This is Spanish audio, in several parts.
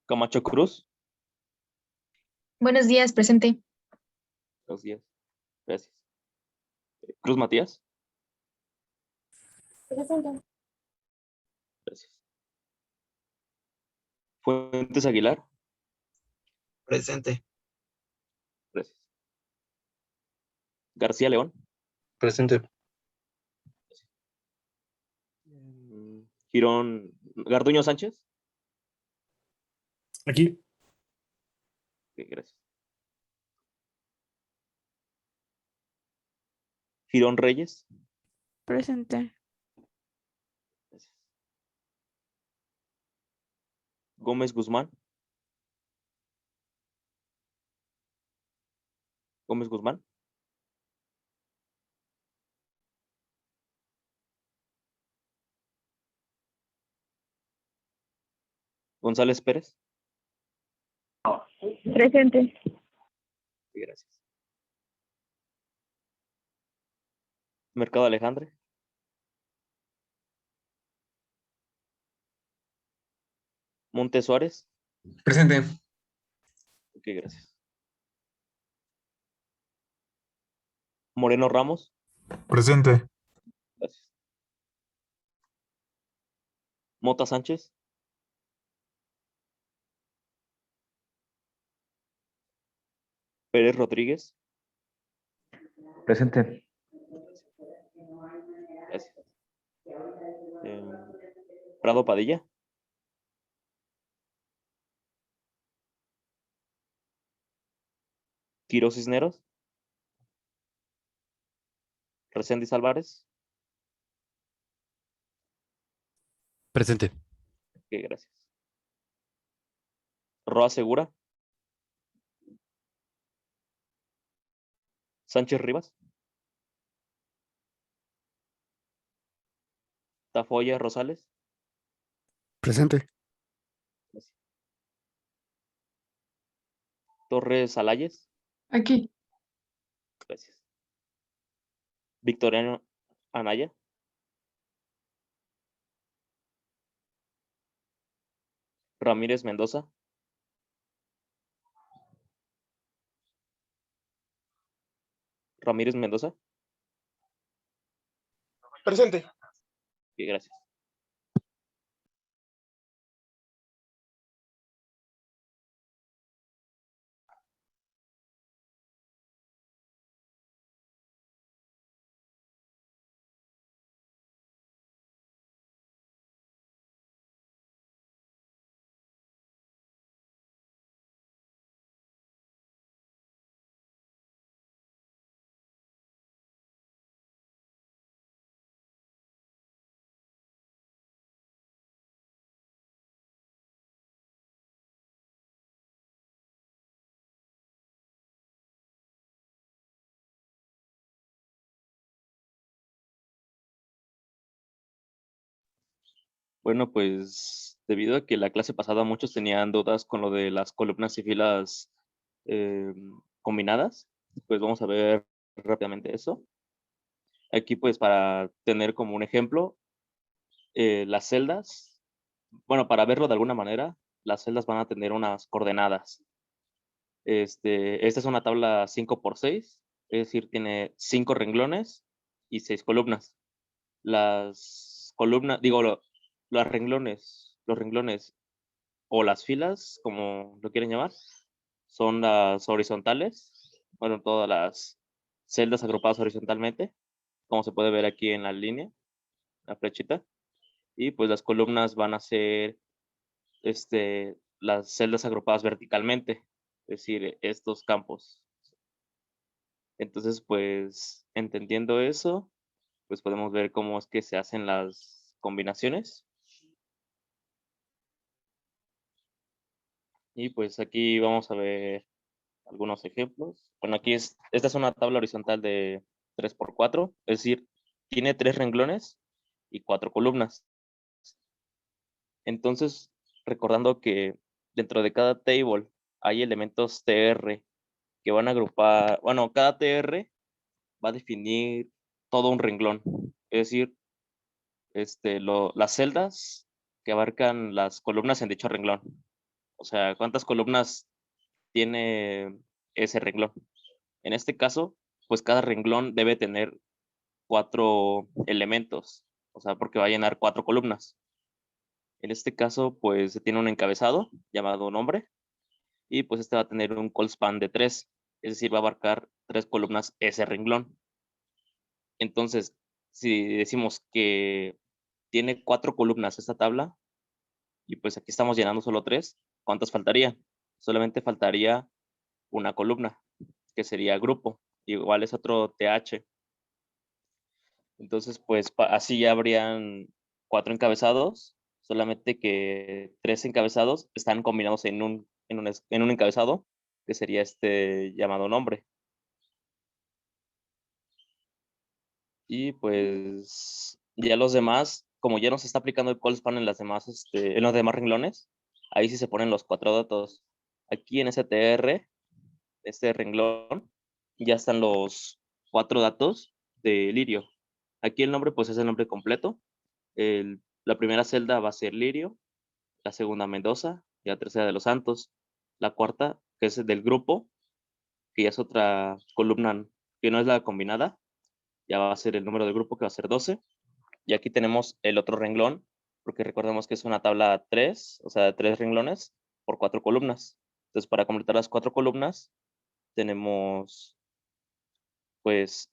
Camacho Cruz. Buenos días, presente. Buenos días. Gracias. Cruz Matías. Presente. Gracias. Fuentes Aguilar. Presente. Gracias. García León. Presente. Girón. Garduño Sánchez. Aquí. Ok, gracias. Girón Reyes. Presente. Gracias. Gómez Guzmán. Gómez Guzmán. González Pérez. Presente. Gracias. Mercado Alejandre. Monte Suárez. Presente. Ok, gracias. Moreno Ramos. Presente. Gracias. Mota Sánchez. Pérez Rodríguez. Presente. Gracias. Prado Padilla. Quiro Cisneros. Reséndiz Álvarez. Presente. Ok, gracias. Roa Segura. Sánchez Rivas. Tafoya Rosales. Presente. Gracias. Torres Alayes. Aquí. Gracias. Victoriano Anaya. Ramírez Mendoza. Ramírez Mendoza. Presente. Sí, gracias. Bueno, pues debido a que la clase pasada muchos tenían dudas con lo de las columnas y filas combinadas, pues vamos a ver rápidamente eso. Aquí pues para tener como un ejemplo, las celdas, bueno, para verlo de alguna manera, las celdas van a tener unas coordenadas. Esta es una tabla 5 por 6, es decir, tiene 5 renglones y 6 columnas. Las columnas, digo, los renglones o las filas, como lo quieren llamar, son las horizontales, bueno, todas las celdas agrupadas horizontalmente, como se puede ver aquí en la línea, la flechita, y pues las columnas van a ser las celdas agrupadas verticalmente, es decir, estos campos. Entonces, pues, entendiendo eso, pues podemos ver cómo es que se hacen las combinaciones. Y pues aquí vamos a ver algunos ejemplos. Bueno, esta es una tabla horizontal de 3 por 4, es decir, tiene 3 renglones y 4 columnas. Entonces, recordando que dentro de cada table hay elementos TR que van a agrupar, bueno, cada TR va a definir todo un renglón, es decir, las celdas que abarcan las columnas en dicho renglón. O sea, ¿cuántas columnas tiene ese renglón? En este caso, pues cada renglón debe tener 4 elementos, o sea, porque va a llenar 4 columnas. En este caso, pues se tiene un encabezado llamado nombre y pues este va a tener un call span de 3, es decir, va a abarcar 3 columnas ese renglón. Entonces, si decimos que tiene 4 columnas esta tabla y pues aquí estamos llenando solo 3, ¿cuántas faltaría? Solamente faltaría una columna, que sería grupo, igual es otro TH. Entonces, pues así ya habrían 4 encabezados, solamente que 3 encabezados están combinados en un encabezado, que sería este llamado nombre. Y pues ya los demás, como ya no se está aplicando el call span en en los demás renglones, ahí sí se ponen los 4 datos. Aquí en STR, este renglón, ya están los 4 datos de Lirio. Aquí el nombre pues es el nombre completo. La primera celda va a ser Lirio, la segunda Mendoza y la tercera de los Santos. La cuarta, que es del grupo, que ya es otra columna que no es la combinada, ya va a ser el número del grupo que va a ser 12. Y aquí tenemos el otro renglón, porque recordemos que es una tabla 3, o sea, de 3 renglones por 4 columnas. Entonces, para completar las 4 columnas, tenemos, pues,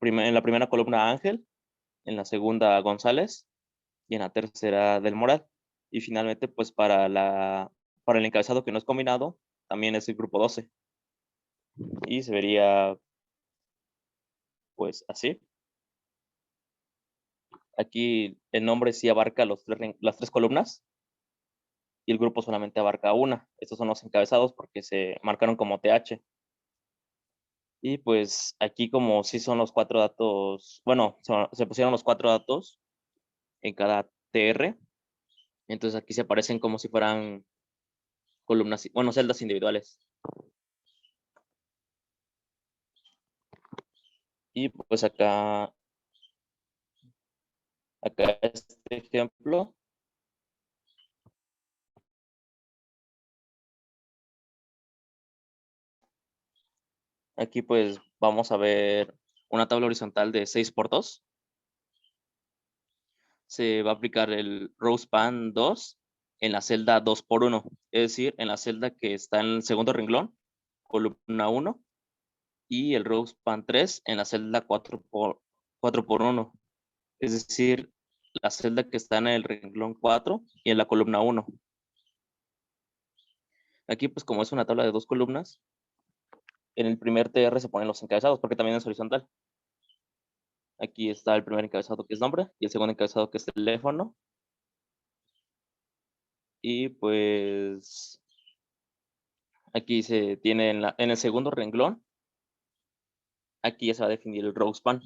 en la primera columna Ángel, en la segunda González y en la tercera del Moral. Y finalmente, pues, para el encabezado que no es combinado, también es el grupo 12. Y se vería, pues, así. Aquí el nombre sí abarca las 3 columnas y el grupo solamente abarca una. Estos son los encabezados porque se marcaron como TH. Y pues aquí como sí son los 4 datos, bueno, se pusieron los 4 datos en cada TR. Entonces aquí se aparecen como si fueran columnas, bueno, celdas individuales. Y pues acá este ejemplo. Aquí pues vamos a ver una tabla horizontal de 6 por 2. Se va a aplicar el row span 2 en la celda 2 por 1, es decir, en la celda que está en el segundo renglón, columna 1, y el row span 3 en la celda 4 por 1, es decir, la celda que está en el renglón 4 y en la columna 1. Aquí pues como es una tabla de 2 columnas, en el primer TR se ponen los encabezados porque también es horizontal. Aquí está el primer encabezado que es nombre y el segundo encabezado que es teléfono. Y pues aquí se tiene en el segundo renglón, aquí ya se va a definir el row span.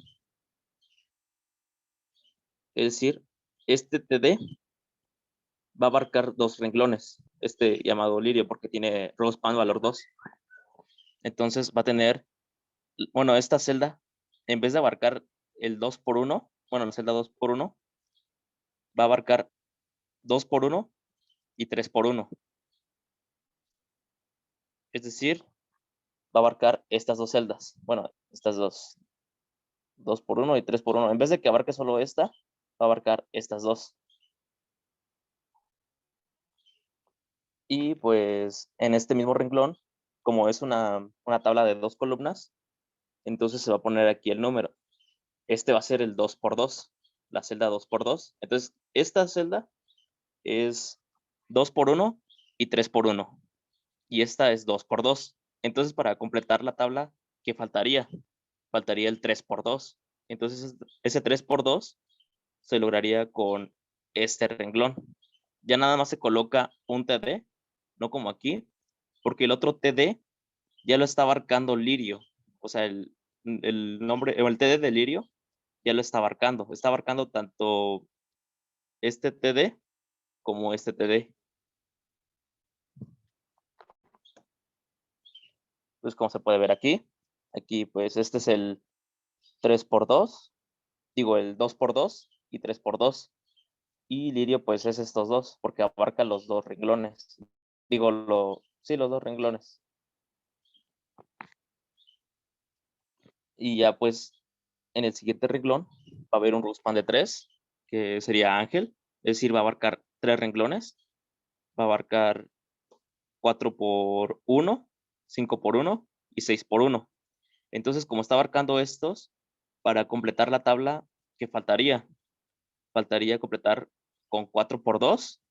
Es decir, este TD va a abarcar 2 renglones, este llamado Lirio, porque tiene row span valor 2. Entonces va a tener, bueno, esta celda, en vez de abarcar el 2 por 1, bueno, la celda 2 por 1, va a abarcar 2 por 1 y 3 por 1. Es decir, va a abarcar estas 2 celdas. Bueno, estas 2 por 1 y 3 por 1. En vez de que abarque solo esta, va a abarcar estas 2. Y pues en este mismo renglón, como es una tabla de 2 columnas, entonces se va a poner aquí el número. Este va a ser el 2 por 2, la celda 2 por 2. Entonces, esta celda es 2 por 1 y 3 por 1. Y esta es 2 por 2. Entonces, para completar la tabla, ¿qué faltaría? Faltaría el 3 por 2. Entonces, ese 3 por 2 se lograría con este renglón. Ya nada más se coloca un TD, no como aquí, porque el otro TD ya lo está abarcando Lirio. O sea, el nombre, o el TD de Lirio ya lo está abarcando. Está abarcando tanto este TD como este TD. Entonces, como se puede ver aquí pues este es el 3 por 2, digo el 2 por 2 y 3 por 2. Y Lirio pues es estos dos, porque abarca los 2 renglones. Digo, sí, los dos renglones. Y ya pues en el siguiente renglón va a haber un row span de 3, que sería Ángel. Es decir, va a abarcar 3 renglones. Va a abarcar 4 por 1, 5 por 1 y 6 por 1. Entonces, como está abarcando estos, para completar la tabla, ¿qué faltaría? Faltaría completar con 4 por 2,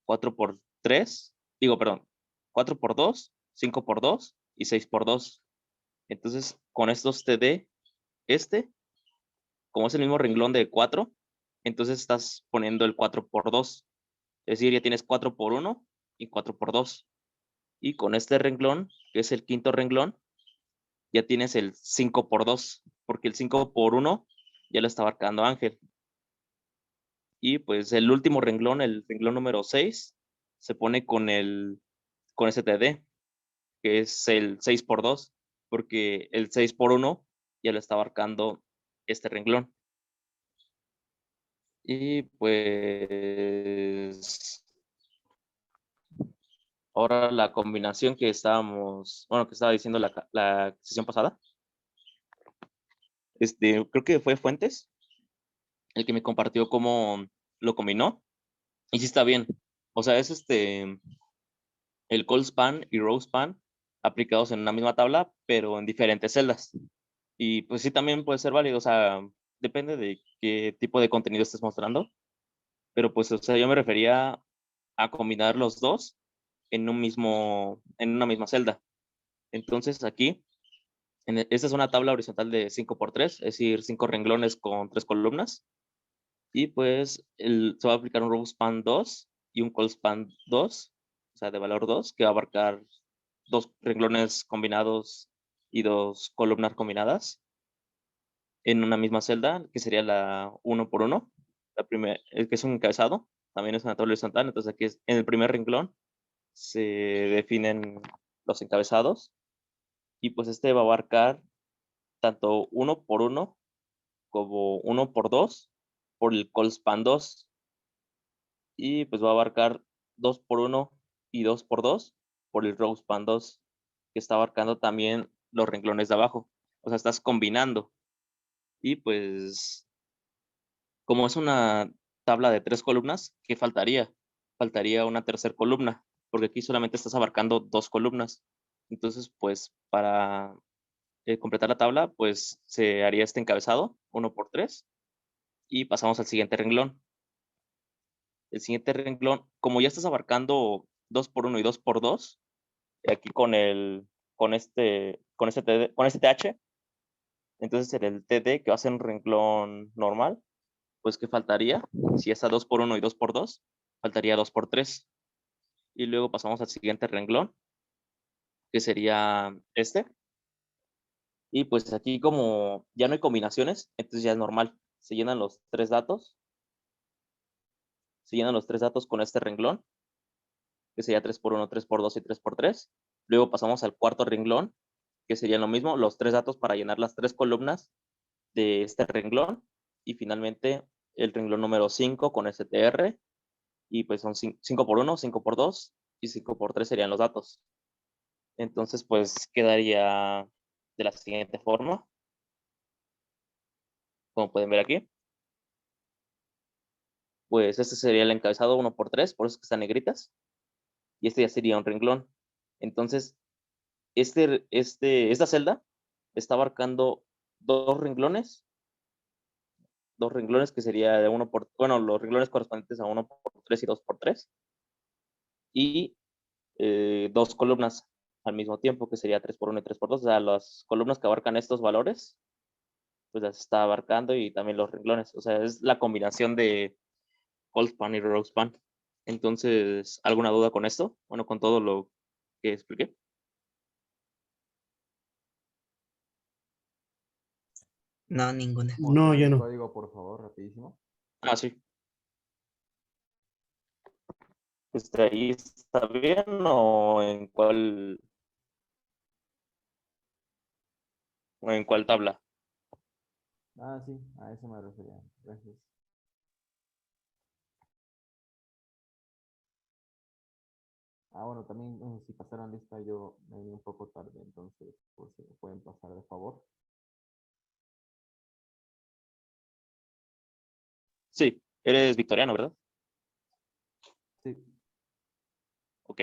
4 por 3, digo, perdón, 4 por 2, 5 por 2 y 6 por 2. Entonces, con estos TD, como es el mismo renglón de 4, entonces estás poniendo el 4 por 2. Es decir, ya tienes 4 por 1 y 4 por 2. Y con este renglón, que es el quinto renglón, ya tienes el 5 por 2, porque el 5 por 1 ya lo está abarcando Ángel. Y pues el último renglón, el renglón número 6, se pone con ese TD, que es el 6 por 2, porque el 6 por 1 ya lo está abarcando este renglón. Y pues ahora la combinación que estaba diciendo la sesión pasada, creo que fue Fuentes el que me compartió cómo lo combinó. Y sí está bien. O sea, es el cold span y row span aplicados en una misma tabla, pero en diferentes celdas. Y pues sí, también puede ser válido. O sea, depende de qué tipo de contenido estés mostrando. Pero pues, o sea, yo me refería a combinar los dos en una misma celda. Entonces aquí, esta es una tabla horizontal de 5 por 3, es decir, 5 renglones con 3 columnas. Y pues se va a aplicar un row span 2 y un cold span 2, o sea, de valor 2, que va a abarcar 2 renglones combinados y 2 columnas combinadas en una misma celda, que sería la 1 por 1, que es un encabezado, también es una tabla horizontal. Entonces aquí en el primer renglón se definen los encabezados y pues este va a abarcar tanto 1 por 1 como 1 por 2 por el cold span 2, y pues va a abarcar 2 por 1 y 2 por 2 por el row span 2, que está abarcando también los renglones de abajo. O sea, estás combinando. Y pues, como es una tabla de 3 columnas, ¿qué faltaría? Faltaría una tercera columna, porque aquí solamente estás abarcando 2 columnas. Entonces, pues, para completar la tabla, pues se haría este encabezado, 1 por 3, y pasamos al siguiente renglón. El siguiente renglón, como ya estás abarcando 2 por 1 y 2 por 2, aquí con este TH, entonces en el TD, que va a ser un renglón normal, pues ¿qué faltaría? Si es a 2 por 1 y 2 por 2, faltaría 2 por 3. Y luego pasamos al siguiente renglón, que sería este. Y pues aquí, como ya no hay combinaciones, entonces ya es normal. Se llenan los tres datos con este renglón, que sería 3 por 1, 3 por 2 y 3 por 3. Luego pasamos al cuarto renglón, que sería lo mismo, los 3 datos para llenar las 3 columnas de este renglón. Y finalmente el renglón número 5 con str, y pues son 5 por 1, 5 por 2 y 5 por 3 serían los datos. Entonces pues quedaría de la siguiente forma, como pueden ver aquí. Pues este sería el encabezado 1 por 3, por eso es que están negritas, y este ya sería un renglón. Entonces esta celda está abarcando dos renglones que sería de los renglones correspondientes a 1 por 3 y 2 por 3, y 2 columnas al mismo tiempo, que sería 3 por 1 y 3 por 2. O sea, las columnas que abarcan estos valores, pues las está abarcando, y también los renglones. O sea, es la combinación de cold span y row span. Entonces, ¿alguna duda con esto? Bueno, con todo lo que expliqué. No, ninguna. No, ya no. Código, por favor, rapidísimo. Ah, sí. ¿Ahí está bien o en cuál tabla? Ah, sí, a eso me refería. Gracias. Bueno, también si pasaron lista, yo me vine un poco tarde, entonces, pues, si me pueden pasar de favor. Sí, eres victoriano, ¿verdad? Sí. Ok,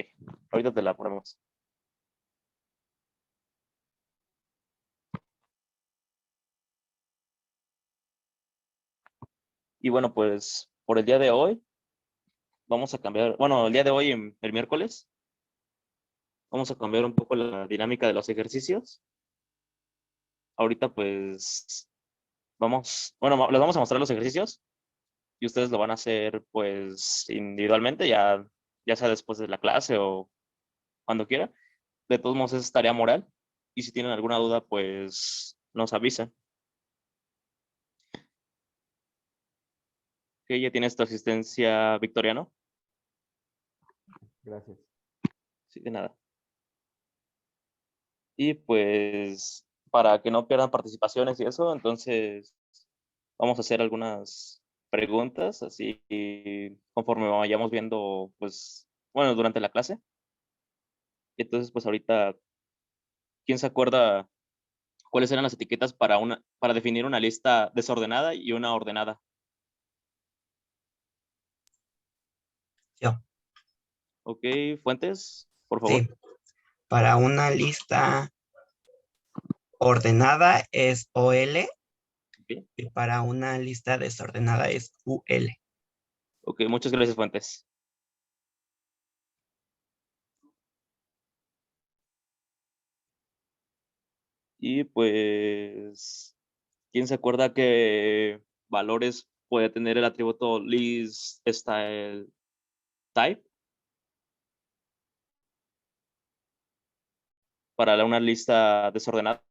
ahorita te la ponemos. Y bueno, pues por el día de hoy vamos a cambiar, bueno, el día de hoy, el miércoles, vamos a cambiar un poco la dinámica de los ejercicios. Ahorita pues les vamos a mostrar los ejercicios y ustedes lo van a hacer pues individualmente, ya sea después de la clase o cuando quieran. De todos modos es tarea moral y si tienen alguna duda pues nos avisan. Que ya tienes tu asistencia, Victoriano. Gracias. Sí, de nada. Y pues para que no pierdan participaciones y eso, entonces vamos a hacer algunas preguntas, así conforme vayamos viendo, pues, bueno, durante la clase. Entonces, pues ahorita, ¿quién se acuerda cuáles eran las etiquetas para definir una lista desordenada y una ordenada? Yo. Ok, Fuentes, por favor. Sí. Para una lista ordenada es OL Ok, y para una lista desordenada es UL. ok, muchas gracias, Fuentes. Y pues, ¿quién se acuerda qué valores puede tener el atributo list style type para una lista desordenada?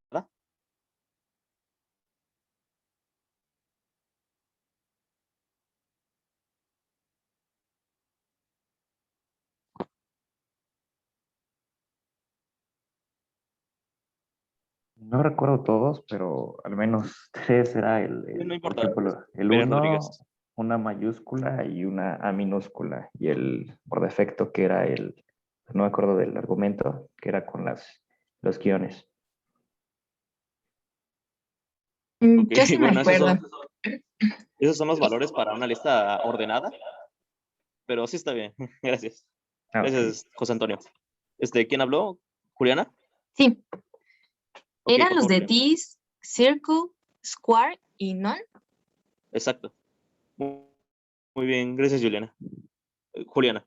No recuerdo todos, pero al menos tres era No por importa, ejemplo, el Pérez 1, Rodríguez. una mayúscula y una A minúscula. Y el por defecto que era no me acuerdo del argumento, que era con los guiones. Ok, Yo sí me bueno, acuerdo. esos son los valores para una lista ordenada, pero sí está bien. Gracias. Ah, ok. Gracias, José Antonio. ¿Quién habló? ¿Juliana? Sí, Ok, eran por los favor, de Juliana. this, circle, square y none. Exacto. Muy, muy bien, gracias, Juliana. Juliana.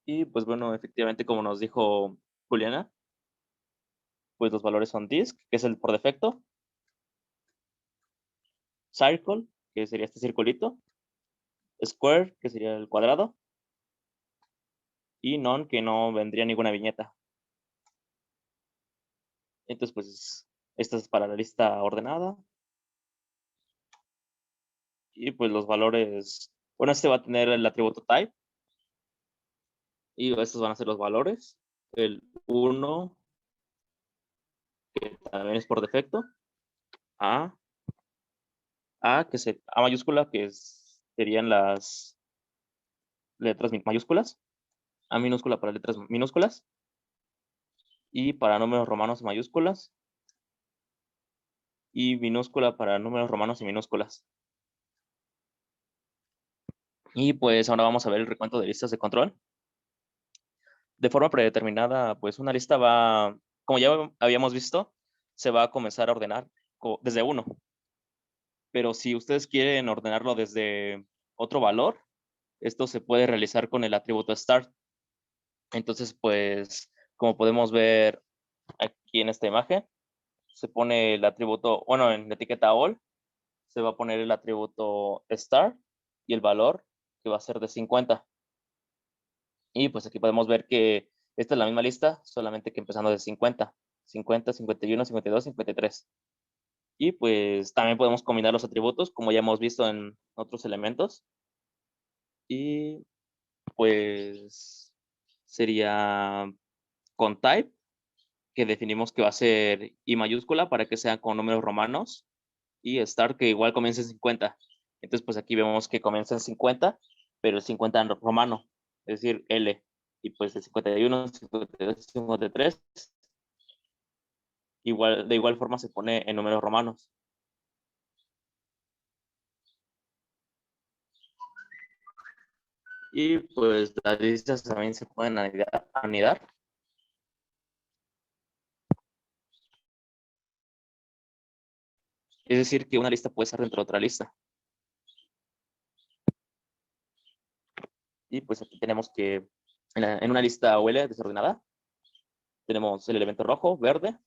Y pues bueno, efectivamente, como nos dijo Juliana, pues los valores son disk, que es el por defecto, circle, que sería este circulito, square, que sería el cuadrado, y none, que no vendría ninguna viñeta. Entonces, pues, esta es para la lista ordenada. Y pues los valores, bueno, este va a tener el atributo type, y estos van a ser los valores. El 1, que también es por defecto, A, A mayúscula, serían las letras mayúsculas, A minúscula para letras minúsculas, y para números romanos y mayúsculas, y minúscula para números romanos y minúsculas. Y pues ahora vamos a ver el recuento de listas de control. De forma predeterminada, pues una lista como ya habíamos visto, se va a comenzar a ordenar desde 1. Pero si ustedes quieren ordenarlo desde otro valor, esto se puede realizar con el atributo start. Entonces, pues, como podemos ver aquí en esta imagen, se pone el atributo, bueno, en la etiqueta all, se va a poner el atributo start y el valor que va a ser de 50. Y pues aquí podemos ver que esta es la misma lista, solamente que empezando de 50. 50, 51, 52, 53. Y pues también podemos combinar los atributos, como ya hemos visto en otros elementos. Y pues sería con type, que definimos que va a ser I mayúscula para que sea con números romanos, y start, que igual comienza en 50. Entonces, pues aquí vemos que comienza en 50, pero el 50 en romano, es decir, L. Y pues el 51, 52, 53, de igual forma se pone en números romanos. Y pues las listas también se pueden anidar. Es decir, que una lista puede estar dentro de otra lista. Y pues aquí tenemos que en una lista OL desordenada tenemos el elemento rojo, verde,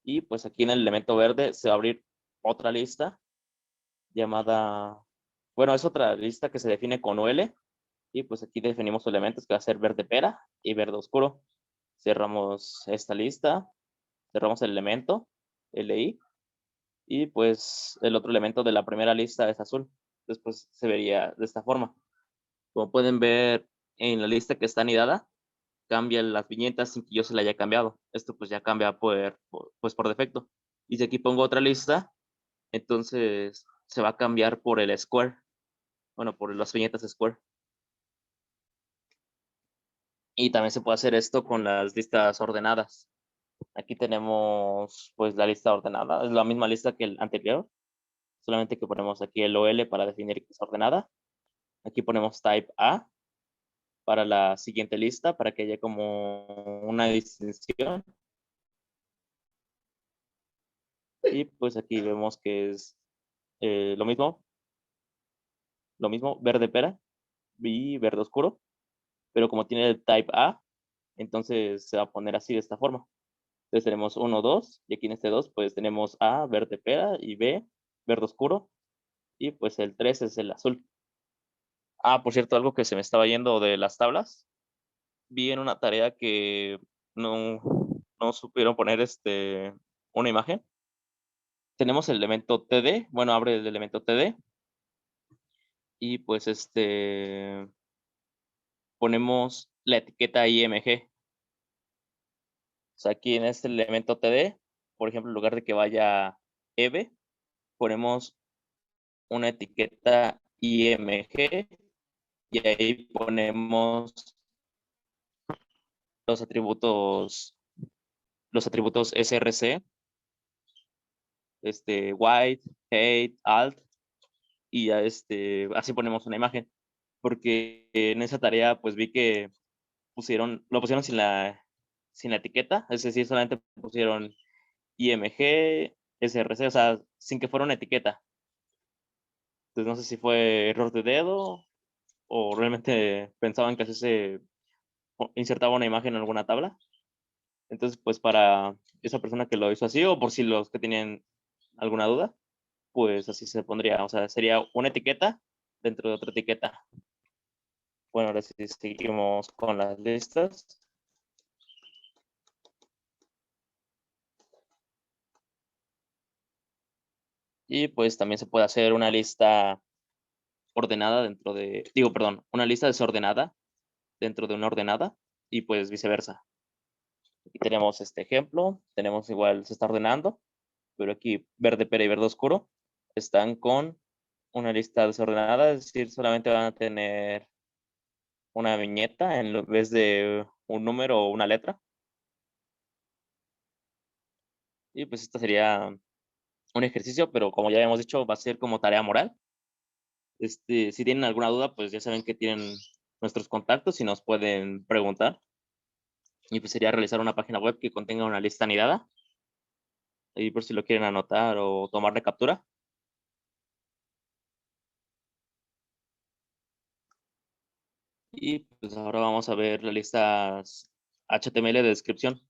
y pues aquí en el elemento verde se va a abrir otra lista llamada, bueno, es otra lista que se define con OL, y pues aquí definimos elementos que va a ser verde pera y verde oscuro. Cerramos esta lista, cerramos el elemento LI, y pues el otro elemento de la primera lista es azul. Después se vería de esta forma. Como pueden ver en la lista que está anidada, cambian las viñetas sin que yo se la haya cambiado. Esto pues ya cambia pues por defecto. Y si aquí pongo otra lista, entonces se va a cambiar por el square. Bueno, por las viñetas square. Y también se puede hacer esto con las listas ordenadas. Aquí tenemos pues la lista ordenada. Es la misma lista que el anterior. Solamente que ponemos aquí el OL para definir que es ordenada. Aquí ponemos type A para la siguiente lista, para que haya como una distinción. Y pues aquí vemos que es lo mismo, verde pera y verde oscuro, pero como tiene el type A, entonces se va a poner así de esta forma. Entonces tenemos 1, 2, y aquí en este 2 pues tenemos A, verde pera, y B, verde oscuro, y pues el 3 es el azul. Ah, por cierto, algo que se me estaba yendo de las tablas, vi en una tarea que no, no supieron poner una imagen. Tenemos el elemento TD, bueno, abre el elemento TD, y pues ponemos la etiqueta IMG. O sea, aquí en este elemento TD, por ejemplo, en lugar de que vaya EVE, ponemos una etiqueta IMG, y ahí ponemos los atributos SRC, white, height, alt, y ya así ponemos una imagen. Porque en esa tarea pues vi que lo pusieron sin la etiqueta, es decir, solamente pusieron IMG, SRC, o sea, sin que fuera una etiqueta. Entonces no sé si fue error de dedo o realmente pensaban que así se insertaba una imagen en alguna tabla. Entonces, pues para esa persona que lo hizo así, o por si los que tienen alguna duda, pues así se pondría, o sea, sería una etiqueta dentro de otra etiqueta. Bueno, ahora sí seguimos con las listas. Y pues también se puede hacer una lista ordenada una lista desordenada dentro de una ordenada, y pues viceversa. Aquí tenemos este ejemplo, tenemos igual, se está ordenando, pero aquí verde pera y verde oscuro están con una lista desordenada, es decir, solamente van a tener una viñeta en vez de un número o una letra. Y pues esto sería un ejercicio, pero como ya habíamos dicho, va a ser como tarea moral. Si tienen alguna duda, pues ya saben que tienen nuestros contactos y nos pueden preguntar. Y pues sería realizar una página web que contenga una lista anidada. Ahí por si lo quieren anotar o tomarle captura. Y pues ahora vamos a ver las listas HTML de descripción.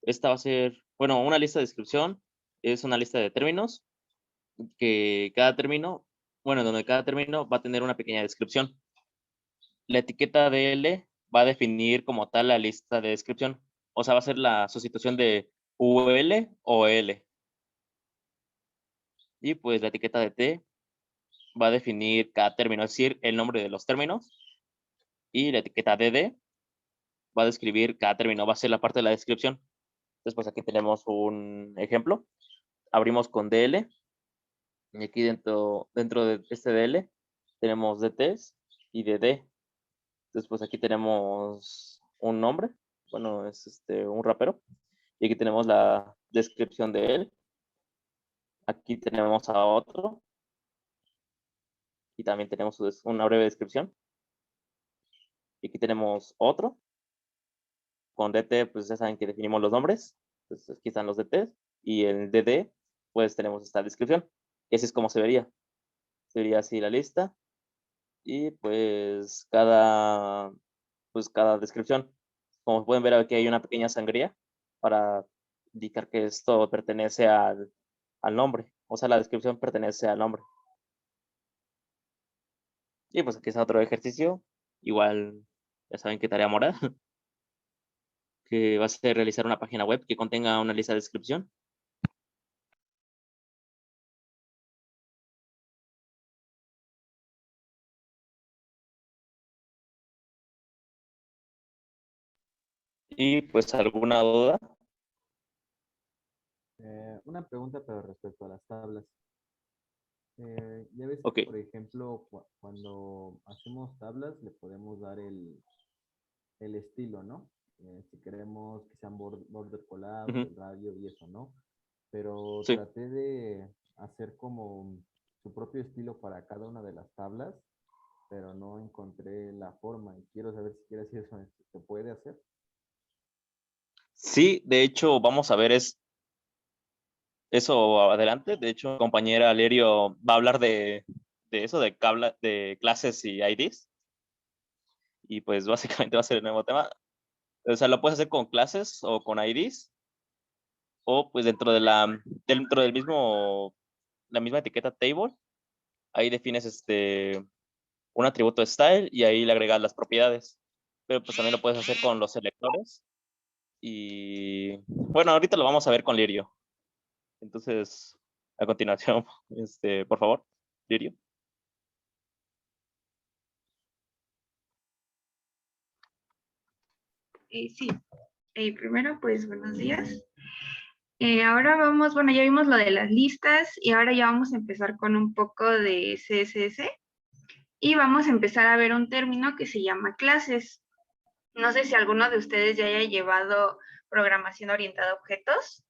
Esta va a ser, bueno, una lista de descripción es una lista de términos que cada término, bueno, donde cada término va a tener una pequeña descripción. La etiqueta DL va a definir como tal la lista de descripción. O sea, va a ser la sustitución de UL o L. Y pues la etiqueta de T va a definir cada término, es decir, el nombre de los términos. Y la etiqueta DD va a describir cada término, va a ser la parte de la descripción. Entonces, pues aquí tenemos un ejemplo. Abrimos con DL. Y aquí dentro de este DL tenemos DTs y DD. Entonces, pues aquí tenemos un nombre. Bueno, es un rapero. Y aquí tenemos la descripción de él. Aquí tenemos a otro. Y también tenemos una breve descripción. Y aquí tenemos otro. Con DT, pues ya saben que definimos los nombres. Entonces aquí están los DTs. Y en DD, pues tenemos esta descripción. Y así es como se vería. Se vería así la lista. Y pues cada descripción. Como pueden ver, aquí hay una pequeña sangría para indicar que esto pertenece al nombre. O sea, la descripción pertenece al nombre. Y pues aquí está otro ejercicio. Igual, ya saben qué tarea moral. Que va a ser realizar una página web que contenga una lista de descripción. Y pues, ¿alguna duda? Una pregunta, pero respecto a las tablas. Ya ves Ok. que, por ejemplo, cuando hacemos tablas, le podemos dar el estilo, ¿no? Si queremos que sean border collapse, el radio y eso, ¿no? Pero Sí. traté de hacer como su propio estilo para cada una de las tablas, pero no encontré la forma y quiero saber si quieres si eso se puede hacer. Sí, de hecho, vamos a ver eso adelante. De hecho, mi compañera Lerio va a hablar de eso, de clases y IDs. Y pues básicamente va a ser el nuevo tema. O sea, lo puedes hacer con clases o con IDs. O pues dentro del la misma etiqueta table. Ahí defines un atributo style y ahí le agregas las propiedades. Pero pues también lo puedes hacer con los selectores. Y bueno, ahorita lo vamos a ver con Lirio. Entonces, a continuación, por favor, Lirio. Sí, primero pues buenos días. Ahora vamos, bueno, ya vimos lo de las listas y ahora ya vamos a empezar con un poco de CSS y vamos a empezar a ver un término que se llama clases. No sé si alguno de ustedes ya haya llevado programación orientada a objetos.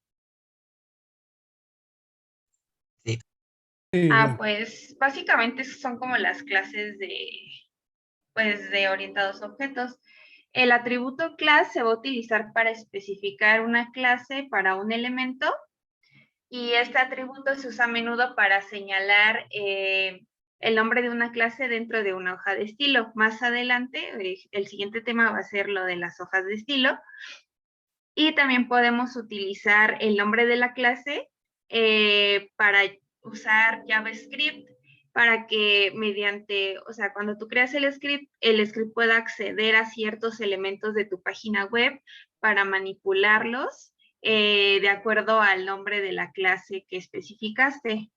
Sí. Pues básicamente son como las clases de orientados a objetos. El atributo class se va a utilizar para especificar una clase para un elemento y este atributo se usa a menudo para señalar el nombre de una clase dentro de una hoja de estilo. Más adelante, el siguiente tema va a ser lo de las hojas de estilo. Y también podemos utilizar el nombre de la clase para usar JavaScript para que mediante, o sea, cuando tú creas el script pueda acceder a ciertos elementos de tu página web para manipularlos de acuerdo al nombre de la clase que especificaste.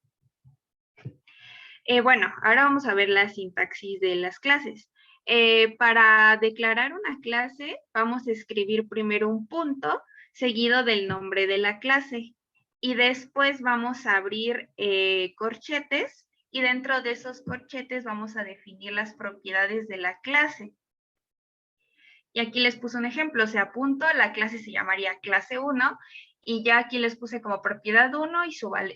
Bueno, ahora vamos a ver la sintaxis de las clases. Para declarar una clase, vamos a escribir primero un punto seguido del nombre de la clase y después vamos a abrir corchetes y dentro de esos corchetes vamos a definir las propiedades de la clase. Y aquí les puse un ejemplo, o sea, punto, la clase se llamaría clase 1 y ya aquí les puse como propiedad 1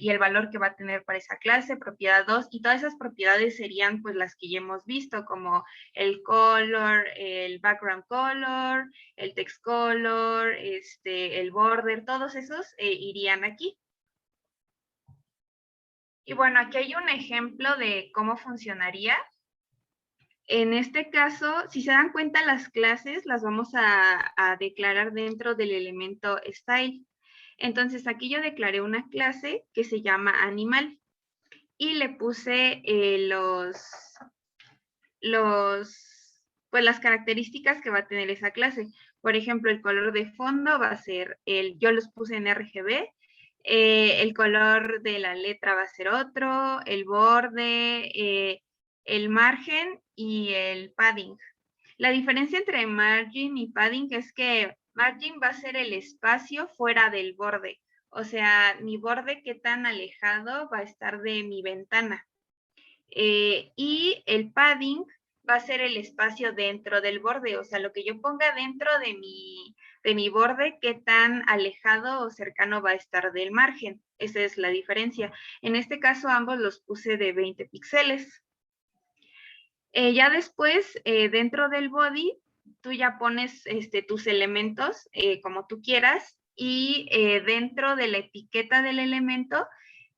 y el valor que va a tener para esa clase, propiedad 2, y todas esas propiedades serían pues las que ya hemos visto, como el color, el background color, el text color, el border, todos esos irían aquí. Y bueno, aquí hay un ejemplo de cómo funcionaría. En este caso, si se dan cuenta, las clases las vamos a declarar dentro del elemento style. Entonces, aquí yo declaré una clase que se llama animal y le puse pues las características que va a tener esa clase. Por ejemplo, el color de fondo va a ser yo los puse en RGB, el color de la letra va a ser otro, el borde, el margen y el padding. La diferencia entre margin y padding es que margin va a ser el espacio fuera del borde. O sea, mi borde qué tan alejado va a estar de mi ventana. Y el padding va a ser el espacio dentro del borde. O sea, lo que yo ponga dentro de mi borde, qué tan alejado o cercano va a estar del margen. Esa es la diferencia. En este caso, ambos los puse de 20 píxeles. Ya después, dentro del body, tú ya pones tus elementos como tú quieras y dentro de la etiqueta del elemento,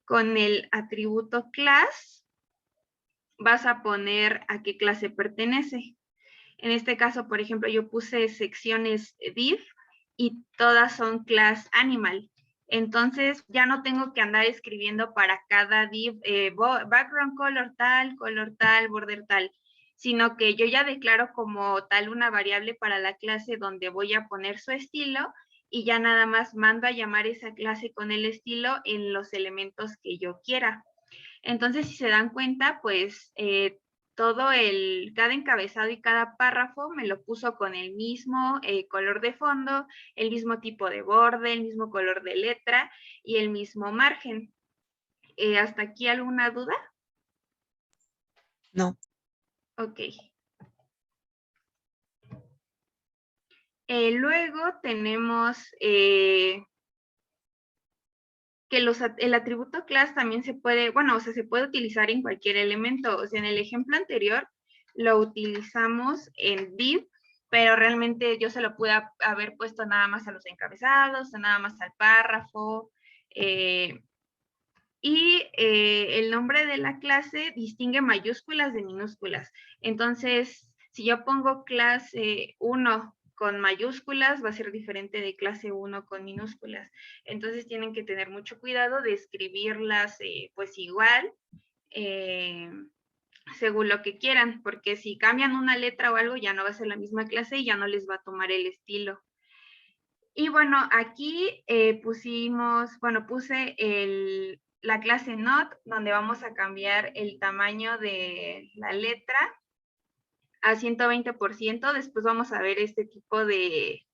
con el atributo class, vas a poner a qué clase pertenece. En este caso, por ejemplo, yo puse secciones div y todas son class animal. Entonces, ya no tengo que andar escribiendo para cada div background color tal, border tal, sino que yo ya declaro como tal una variable para la clase donde voy a poner su estilo y ya nada más mando a llamar esa clase con el estilo en los elementos que yo quiera. Entonces, si se dan cuenta, pues cada encabezado y cada párrafo me lo puso con el mismo color de fondo, el mismo tipo de borde, el mismo color de letra y el mismo margen. ¿Hasta aquí alguna duda? No. Ok. Luego tenemos que el atributo class también se puede, se puede utilizar en cualquier elemento. O sea, en el ejemplo anterior lo utilizamos en div, pero realmente yo se lo pude haber puesto nada más a los encabezados, o nada más al párrafo. El nombre de la clase distingue mayúsculas de minúsculas. Entonces, si yo pongo clase 1 con mayúsculas, va a ser diferente de clase 1 con minúsculas. Entonces, tienen que tener mucho cuidado de escribirlas pues igual, según lo que quieran, porque si cambian una letra o algo, ya no va a ser la misma clase y ya no les va a tomar el estilo. Y bueno, aquí puse la clase not, donde vamos a cambiar el tamaño de la letra a 120%. Después vamos a ver este tipo de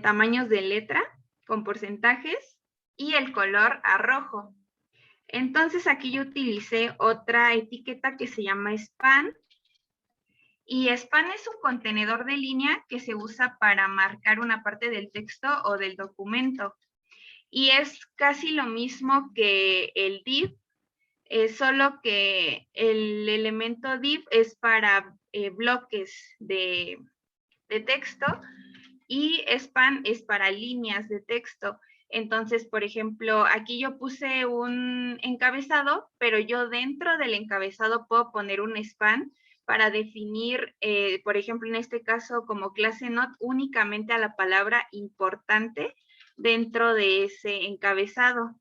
tamaños de letra con porcentajes y el color a rojo. Entonces aquí yo utilicé otra etiqueta que se llama span. Y span es un contenedor de línea que se usa para marcar una parte del texto o del documento. Y es casi lo mismo que el div, solo que el elemento div es para bloques de texto y span es para líneas de texto. Entonces, por ejemplo, aquí yo puse un encabezado, pero yo dentro del encabezado puedo poner un span para definir, por ejemplo, en este caso, como clase not, únicamente a la palabra importante dentro de ese encabezado.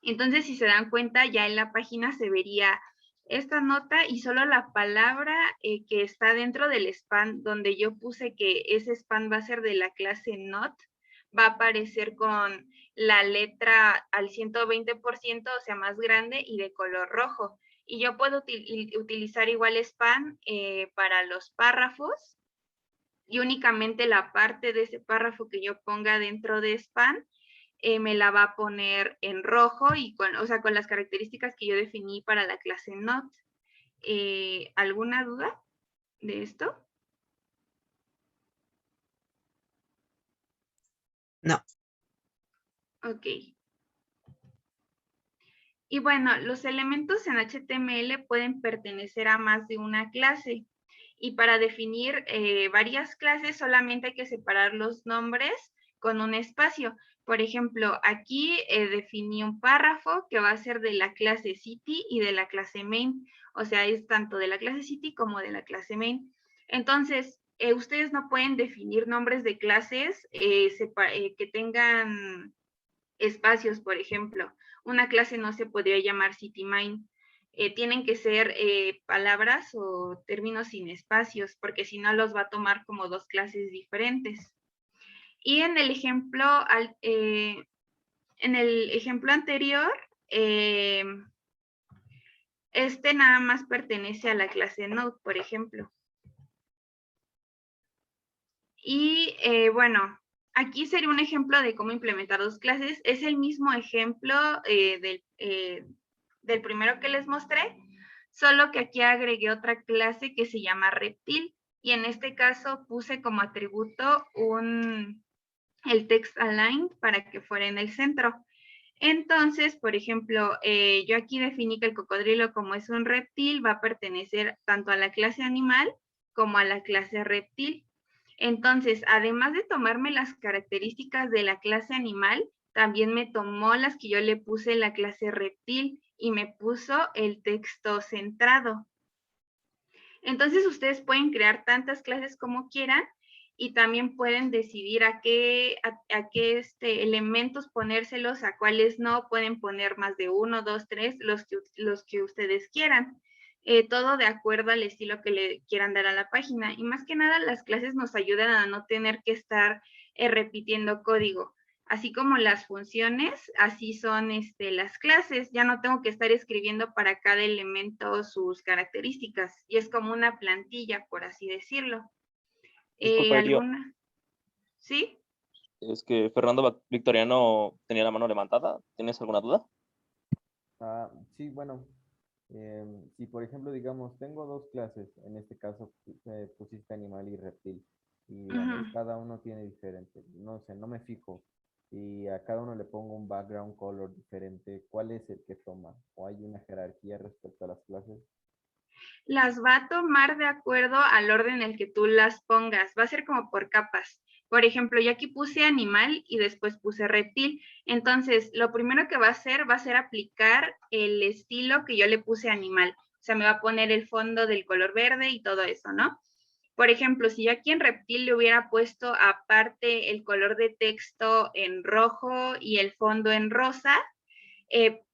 Entonces, si se dan cuenta, ya en la página se vería esta nota y solo la palabra que está dentro del span, donde yo puse que ese span va a ser de la clase not, va a aparecer con la letra al 120%, o sea, más grande y de color rojo. Y yo puedo utilizar igual span para los párrafos y únicamente la parte de ese párrafo que yo ponga dentro de span me la va a poner en rojo y con las características que yo definí para la clase not. ¿Alguna duda de esto? No. Ok. Y bueno, los elementos en HTML pueden pertenecer a más de una clase. Y para definir varias clases solamente hay que separar los nombres con un espacio. Por ejemplo, aquí definí un párrafo que va a ser de la clase city y de la clase main. O sea, es tanto de la clase city como de la clase main. Entonces, ustedes no pueden definir nombres de clases que tengan espacios, por ejemplo. Una clase no se podría llamar city main. tienen que ser palabras o términos sin espacios, porque si no los va a tomar como dos clases diferentes. Y en el ejemplo, anterior, este nada más pertenece a la clase Node, por ejemplo. Y bueno, aquí sería un ejemplo de cómo implementar dos clases. Es el mismo ejemplo del primero que les mostré, solo que aquí agregué otra clase que se llama reptil. Y en este caso puse como atributo el text align para que fuera en el centro. Entonces, por ejemplo, yo aquí definí que el cocodrilo, como es un reptil, va a pertenecer tanto a la clase animal como a la clase reptil. Entonces, además de tomarme las características de la clase animal, también me tomó las que yo le puse en la clase reptil y me puso el texto centrado. Entonces, ustedes pueden crear tantas clases como quieran y también pueden decidir a qué elementos ponérselos, a cuáles no. Pueden poner más de 1, 2, 3, los que ustedes quieran. Todo de acuerdo al estilo que le quieran dar a la página. Y más que nada, las clases nos ayudan a no tener que estar repitiendo código. Así como las funciones, así son las clases. Ya no tengo que estar escribiendo para cada elemento sus características. Y es como una plantilla, por así decirlo. Disculpa, Elio, ¿Alguna? ¿Sí? es que Fernando Victoriano tenía la mano levantada. ¿Tienes alguna duda? Sí, bueno, si por ejemplo, digamos, tengo dos clases, en este caso pusiste animal y reptil, y digamos, Ujú. cada uno tiene diferente, no sé, no me fijo, y a cada uno le pongo un background color diferente, ¿cuál es el que toma? ¿O hay una jerarquía respecto a las clases? Las va a tomar de acuerdo al orden en el que tú las pongas. Va a ser como por capas. Por ejemplo, yo aquí puse animal y después puse reptil. Entonces, lo primero que va a ser aplicar el estilo que yo le puse animal. O sea, me va a poner el fondo del color verde y todo eso, ¿no? Por ejemplo, si yo aquí en reptil le hubiera puesto aparte el color de texto en rojo y el fondo en rosa,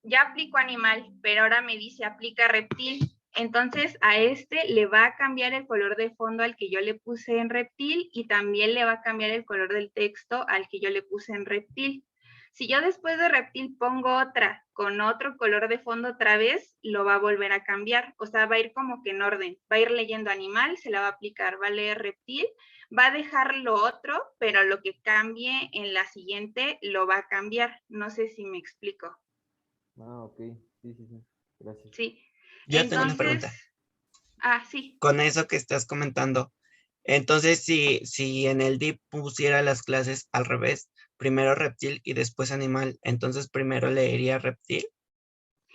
ya aplico animal, pero ahora me dice aplica reptil. Entonces a este le va a cambiar el color de fondo al que yo le puse en reptil y también le va a cambiar el color del texto al que yo le puse en reptil. Si yo después de reptil pongo otra con otro color de fondo otra vez, lo va a volver a cambiar. O sea, va a ir como que en orden. Va a ir leyendo animal, se la va a aplicar, va a leer reptil, va a dejar lo otro, pero lo que cambie en la siguiente lo va a cambiar. No sé si me explico. Ok, sí, sí, sí, gracias. Sí. Yo tengo una Entonces, pregunta. sí. Con eso que estás comentando, entonces si en el div pusiera las clases al revés, primero reptil y después animal, entonces primero leería reptil.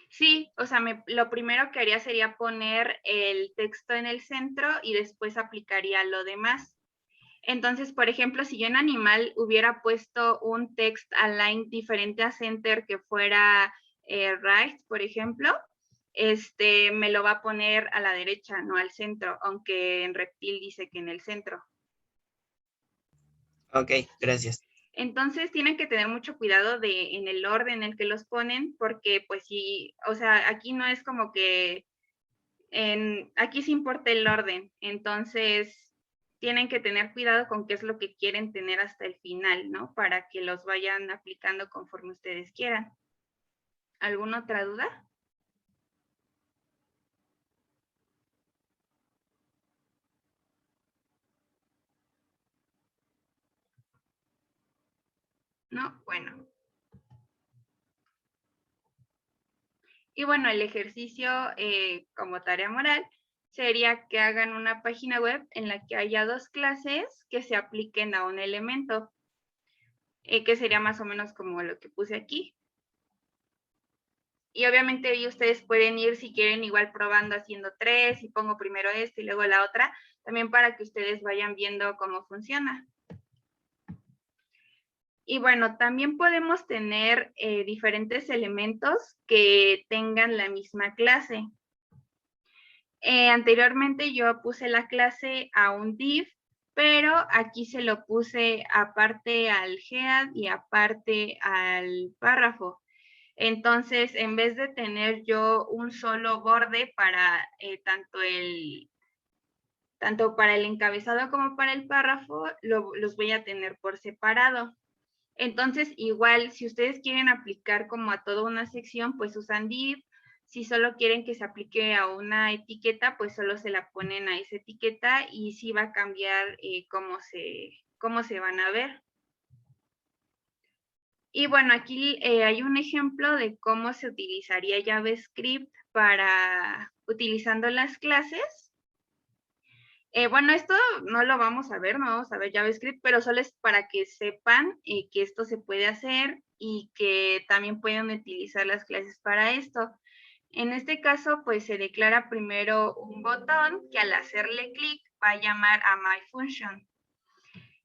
Sí, o sea, lo primero que haría sería poner el texto en el centro y después aplicaría lo demás. Entonces, por ejemplo, si yo en animal hubiera puesto un text align diferente a center que fuera right, por ejemplo, me lo va a poner a la derecha, no al centro, aunque en reptil dice que en el centro. Ok, gracias. Entonces tienen que tener mucho cuidado en el orden en el que los ponen, porque pues sí, o sea, aquí no es como que aquí sí importa el orden. Entonces tienen que tener cuidado con qué es lo que quieren tener hasta el final, ¿no? Para que los vayan aplicando conforme ustedes quieran. ¿Alguna otra duda? No, bueno. Y bueno, el ejercicio como tarea moral sería que hagan una página web en la que haya dos clases que se apliquen a un elemento, que sería más o menos como lo que puse aquí. Y obviamente ahí ustedes pueden ir, si quieren, igual probando haciendo 3 y pongo primero esta y luego la otra, también para que ustedes vayan viendo cómo funciona. Y bueno, también podemos tener diferentes elementos que tengan la misma clase. Anteriormente yo puse la clase a un div, pero aquí se lo puse aparte al head y aparte al párrafo. Entonces, en vez de tener yo un solo borde para tanto para el encabezado como para el párrafo, los voy a tener por separado. Entonces, igual, si ustedes quieren aplicar como a toda una sección, pues usan div. Si solo quieren que se aplique a una etiqueta, pues solo se la ponen a esa etiqueta y sí va a cambiar cómo se van a ver. Y bueno, aquí hay un ejemplo de cómo se utilizaría JavaScript para utilizando las clases. Bueno, esto no lo vamos a ver, no vamos a ver JavaScript, pero solo es para que sepan que esto se puede hacer y que también pueden utilizar las clases para esto. En este caso, pues se declara primero un botón que al hacerle clic va a llamar a myFunction.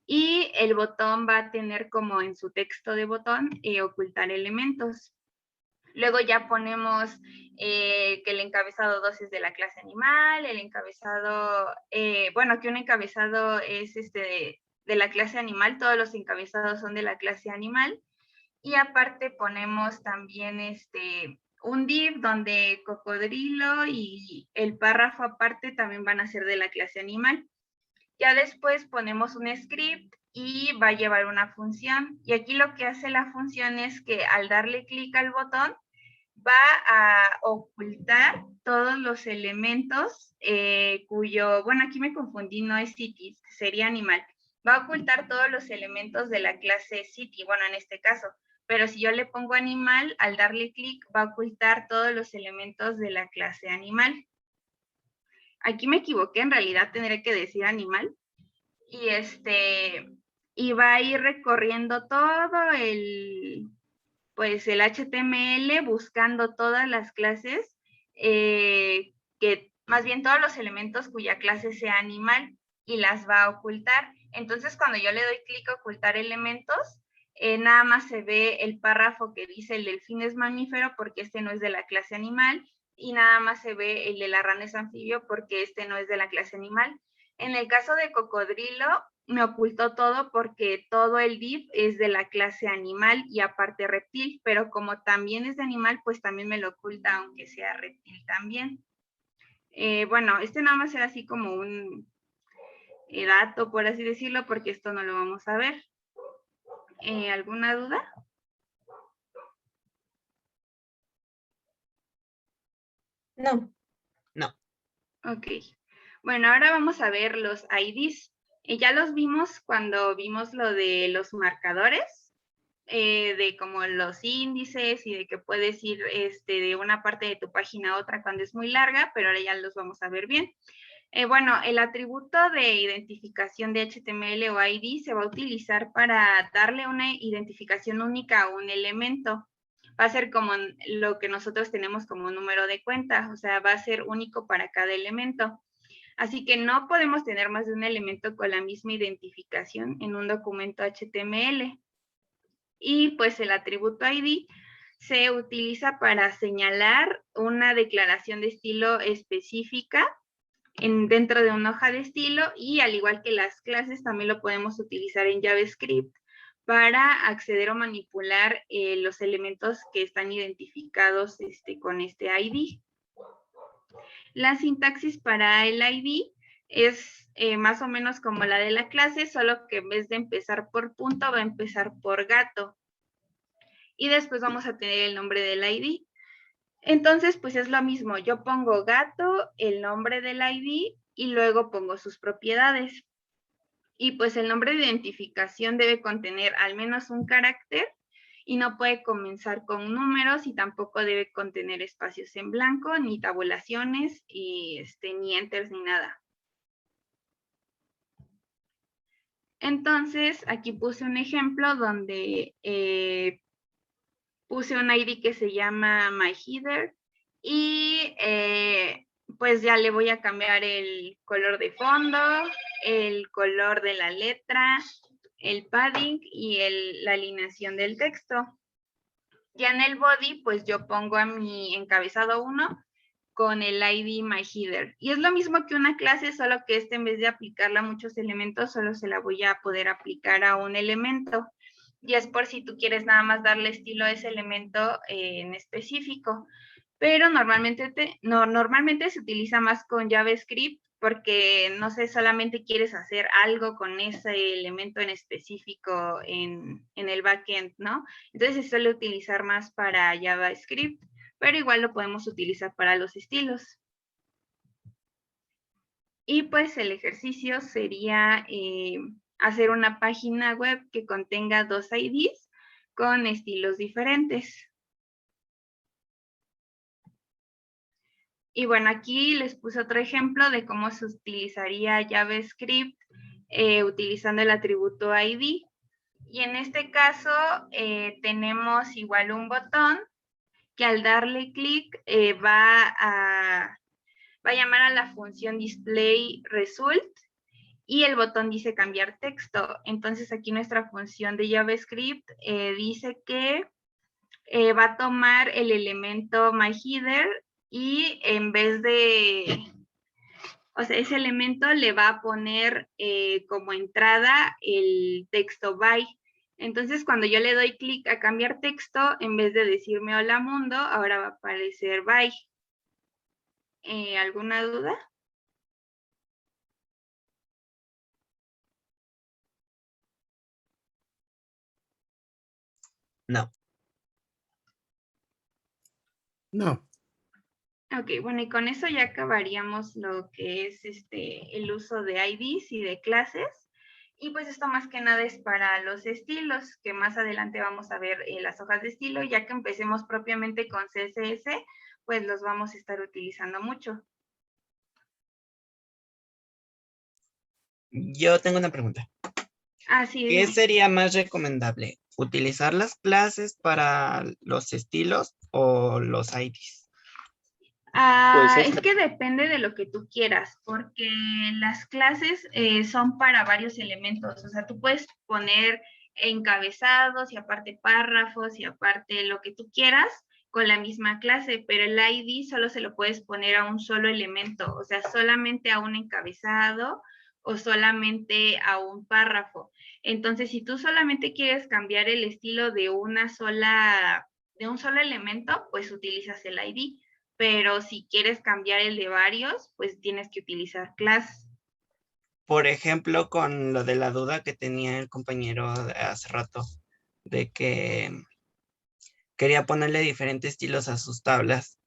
Y el botón va a tener como en su texto de botón ocultar elementos. Luego ya ponemos que el encabezado 2 es de la clase animal, el encabezado, bueno, que un encabezado es de la clase animal, todos los encabezados son de la clase animal. Y aparte ponemos también un div donde cocodrilo y el párrafo aparte también van a ser de la clase animal. Ya después ponemos un script y va a llevar una función. Y aquí lo que hace la función es que al darle clic al botón, va a ocultar todos los elementos bueno, aquí me confundí, no es city, sería animal. Va a ocultar todos los elementos de la clase city, bueno, en este caso. Pero si yo le pongo animal, al darle clic, va a ocultar todos los elementos de la clase animal. Aquí me equivoqué, en realidad tendré que decir animal. Y va a ir recorriendo todo el HTML buscando todas las clases, más bien todos los elementos cuya clase sea animal y las va a ocultar. Entonces, cuando yo le doy clic a ocultar elementos, nada más se ve el párrafo que dice el delfín es mamífero porque este no es de la clase animal, y nada más se ve el de la rana es anfibio porque este no es de la clase animal. En el caso de cocodrilo, me ocultó todo porque todo el div es de la clase animal y aparte reptil, pero como también es de animal, pues también me lo oculta aunque sea reptil también. Bueno, nada más era así como un dato, por así decirlo, porque esto no lo vamos a ver. ¿Alguna duda? No. No. Ok. Bueno, ahora vamos a ver los IDs. Ya los vimos cuando vimos lo de los marcadores, de como los índices y de que puedes ir de una parte de tu página a otra cuando es muy larga, pero ahora ya los vamos a ver bien. Bueno, el atributo de identificación de HTML o ID se va a utilizar para darle una identificación única a un elemento. Va a ser como lo que nosotros tenemos como número de cuenta, o sea, va a ser único para cada elemento. Así que no podemos tener más de un elemento con la misma identificación en un documento HTML. Y pues el atributo ID se utiliza para señalar una declaración de estilo específica dentro de una hoja de estilo, y al igual que las clases también lo podemos utilizar en JavaScript para acceder o manipular los elementos que están identificados con este ID. La sintaxis para el ID es más o menos como la de la clase, solo que en vez de empezar por punto, va a empezar por gato. Y después vamos a tener el nombre del ID. Entonces, pues es lo mismo. Yo pongo gato, el nombre del ID, y luego pongo sus propiedades. Y pues el nombre de identificación debe contener al menos un carácter y no puede comenzar con números, y tampoco debe contener espacios en blanco, ni tabulaciones, y ni enters, ni nada. Entonces, aquí puse un ejemplo donde puse un ID que se llama myHeader, y pues ya le voy a cambiar el color de fondo, el color de la letra, el padding y la alineación del texto. Ya en el body, pues yo pongo a mi encabezado 1 con el ID myHeader. Y es lo mismo que una clase, solo que en vez de aplicarla a muchos elementos, solo se la voy a poder aplicar a un elemento. y es por si tú quieres nada más darle estilo a ese elemento en específico. Pero normalmente se utiliza más con JavaScript porque, no sé, solamente quieres hacer algo con ese elemento en específico en el backend, ¿no? Entonces se suele utilizar más para JavaScript, pero igual lo podemos utilizar para los estilos. Y pues el ejercicio sería hacer una página web que contenga 2 IDs con estilos diferentes. Y bueno, aquí les puse otro ejemplo de cómo se utilizaría JavaScript utilizando el atributo ID. Y en este caso tenemos igual un botón que al darle clic va a llamar a la función displayResult y el botón dice cambiar texto. Entonces aquí nuestra función de JavaScript dice que va a tomar el elemento myHeader y en vez de, o sea, ese elemento le va a poner como entrada el texto by. Entonces, cuando yo le doy clic a cambiar texto, en vez de decirme hola mundo, ahora va a aparecer by. ¿Alguna duda? No. No. Ok, bueno, y con eso ya acabaríamos lo que es el uso de IDs y de clases. Y pues esto más que nada es para los estilos, que más adelante vamos a ver las hojas de estilo. Ya que empecemos propiamente con CSS, pues los vamos a estar utilizando mucho. Yo tengo una pregunta. Ah, sí. ¿Qué sería más recomendable? ¿Utilizar las clases para los estilos o los IDs? Pues Es que depende de lo que tú quieras, porque las clases son para varios elementos. O sea, tú puedes poner encabezados y aparte párrafos y aparte lo que tú quieras con la misma clase, pero el ID solo se lo puedes poner a un solo elemento, o sea, solamente a un encabezado o solamente a un párrafo. Entonces, si tú solamente quieres cambiar el estilo de un solo elemento, pues utilizas el ID. Pero si quieres cambiar el de varios, pues tienes que utilizar class. Por ejemplo, con lo de la duda que tenía el compañero de hace rato, de que quería ponerle diferentes estilos a sus tablas.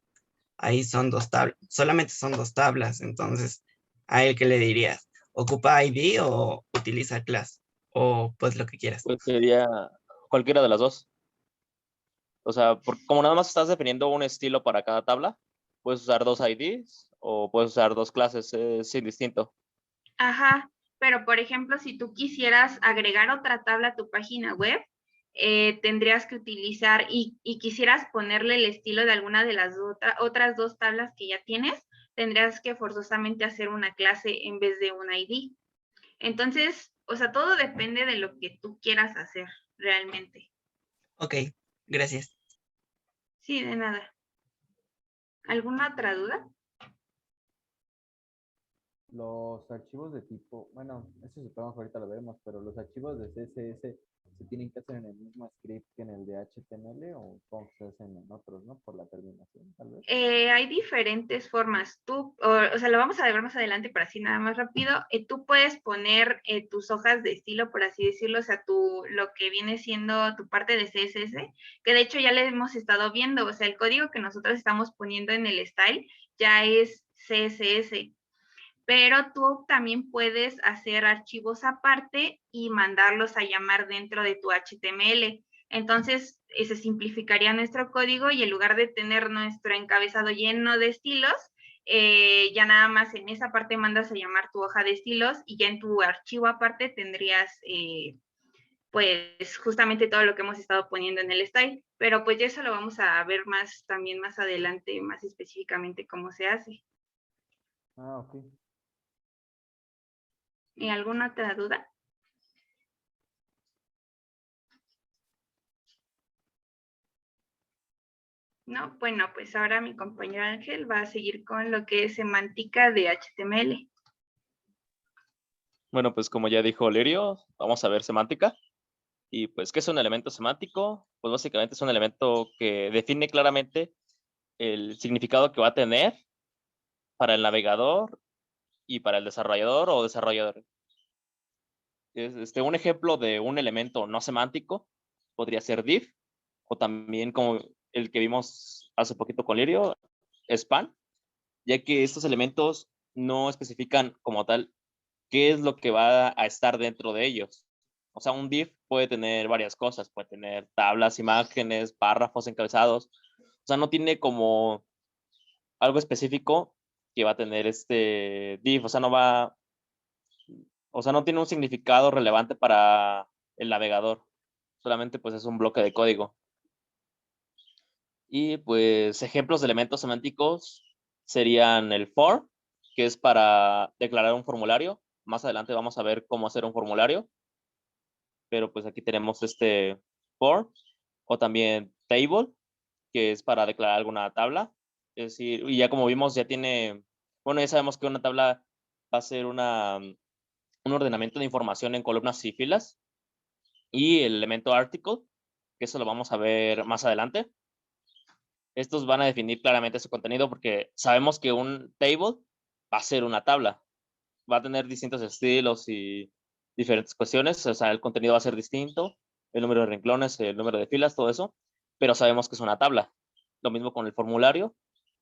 Ahí son 2 tablas, solamente son 2 tablas, entonces, ¿a él qué le dirías? ¿Ocupa ID o utiliza class? O pues lo que quieras. Pues sería cualquiera de las dos. O sea, como nada más estás definiendo un estilo para cada tabla, puedes usar 2 IDs o puedes usar 2 clases, es indistinto. Ajá, pero por ejemplo, si tú quisieras agregar otra tabla a tu página web, tendrías que utilizar y quisieras ponerle el estilo de alguna de las otras 2 tablas que ya tienes, tendrías que forzosamente hacer una clase en vez de un ID. Entonces, o sea, todo depende de lo que tú quieras hacer realmente. Ok, gracias. Sí, de nada. ¿Alguna otra duda? Los archivos de tipo, bueno, eso supongo ahorita lo veremos, pero los archivos de CSS se tienen que hacer en el mismo script que en el de HTML o cómo se hacen en otros, ¿no? Por la terminación, tal vez. Hay diferentes formas. O sea, lo vamos a ver más adelante, pero así nada más rápido. Tú puedes poner tus hojas de estilo, por así decirlo, o sea, lo que viene siendo tu parte de CSS, que de hecho ya le hemos estado viendo. O sea, el código que nosotros estamos poniendo en el style ya es CSS. Pero tú también puedes hacer archivos aparte y mandarlos a llamar dentro de tu HTML. Entonces, se simplificaría nuestro código y en lugar de tener nuestro encabezado lleno de estilos, ya nada más en esa parte mandas a llamar tu hoja de estilos y ya en tu archivo aparte tendrías pues justamente todo lo que hemos estado poniendo en el style. Pero pues ya eso lo vamos a ver también más adelante, más específicamente cómo se hace. Ah, ok. ¿Y alguna otra duda? No, bueno, pues ahora mi compañero Ángel va a seguir con lo que es semántica de HTML. Bueno, pues como ya dijo Lirio, vamos a ver semántica. Y pues, ¿qué es un elemento semántico? Pues básicamente es un elemento que define claramente el significado que va a tener para el navegador y para el desarrollador o desarrollador. Un ejemplo de un elemento no semántico podría ser div, o también como el que vimos hace poquito con Lirio, span, ya que estos elementos no especifican como tal qué es lo que va a estar dentro de ellos. O sea, un div puede tener varias cosas, puede tener tablas, imágenes, párrafos, encabezados. O sea, no tiene como algo específico que va a tener este div. O sea, no tiene un significado relevante para el navegador. Solamente pues es un bloque de código. Y pues ejemplos de elementos semánticos serían el for, que es para declarar un formulario. Más adelante vamos a ver cómo hacer un formulario. Pero pues aquí tenemos este for, o también table, que es para declarar alguna tabla. Es decir, y ya como vimos, ya sabemos que una tabla va a ser un ordenamiento de información en columnas y filas. Y el elemento article, que eso lo vamos a ver más adelante. Estos van a definir claramente su contenido porque sabemos que un table va a ser una tabla. Va a tener distintos estilos y diferentes cuestiones. O sea, el contenido va a ser distinto, el número de renglones, el número de filas, todo eso. Pero sabemos que es una tabla. Lo mismo con el formulario.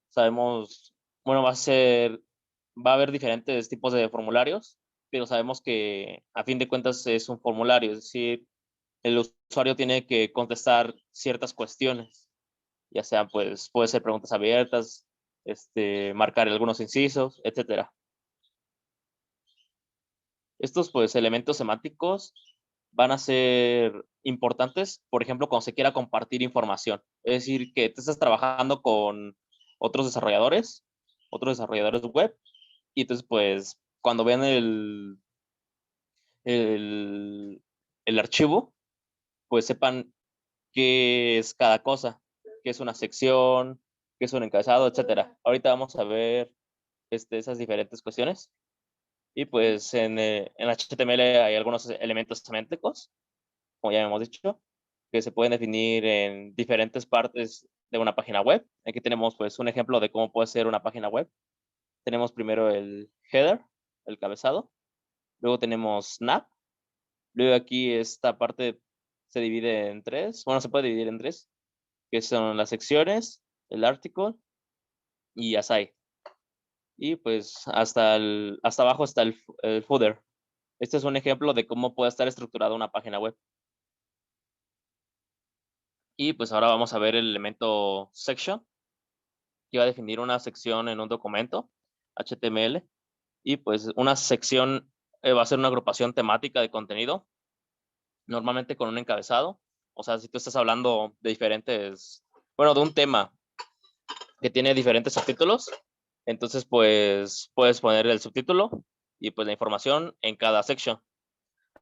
Sabemos, va a haber diferentes tipos de formularios, pero sabemos que a fin de cuentas es un formulario. Es decir, el usuario tiene que contestar ciertas cuestiones, ya sea, pues, puede ser preguntas abiertas, marcar algunos incisos, etcétera. Estos, pues, elementos semánticos van a ser importantes, por ejemplo, cuando se quiera compartir información. Es decir, que te estás trabajando con otros desarrolladores web, y entonces, pues, cuando vean el archivo, pues sepan qué es cada cosa, qué es una sección, qué es un encabezado, etcétera. Ahorita vamos a ver esas diferentes cuestiones. Y pues en HTML hay algunos elementos semánticos, como ya hemos dicho, que se pueden definir en diferentes partes de una página web. Aquí tenemos pues un ejemplo de cómo puede ser una página web. Tenemos primero el header, el cabezado. Luego tenemos snap. Luego aquí esta parte se divide en tres. Bueno, se puede dividir en tres, que son las secciones, el article y aside. Y pues hasta abajo está el footer. Este es un ejemplo de cómo puede estar estructurada una página web. Y pues ahora vamos a ver el elemento section, que va a definir una sección en un documento HTML. Y pues una sección va a ser una agrupación temática de contenido, normalmente con un encabezado. O sea, si tú estás hablando de de un tema que tiene diferentes subtítulos, entonces pues puedes poner el subtítulo y pues la información en cada section.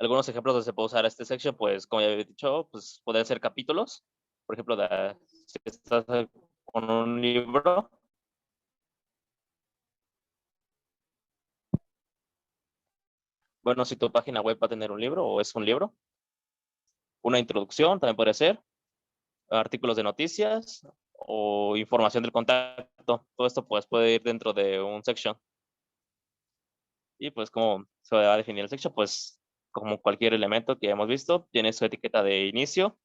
Algunos ejemplos donde se puede usar este section, pues como ya había dicho, pues pueden ser capítulos. Por ejemplo, si estás con un libro, bueno, si tu página web va a tener un libro o es un libro, una introducción también puede ser, artículos de noticias o información del contacto. Todo esto pues puede ir dentro de un section. Y pues como se va a definir el section, pues como cualquier elemento que hemos visto, tiene su etiqueta de inicio,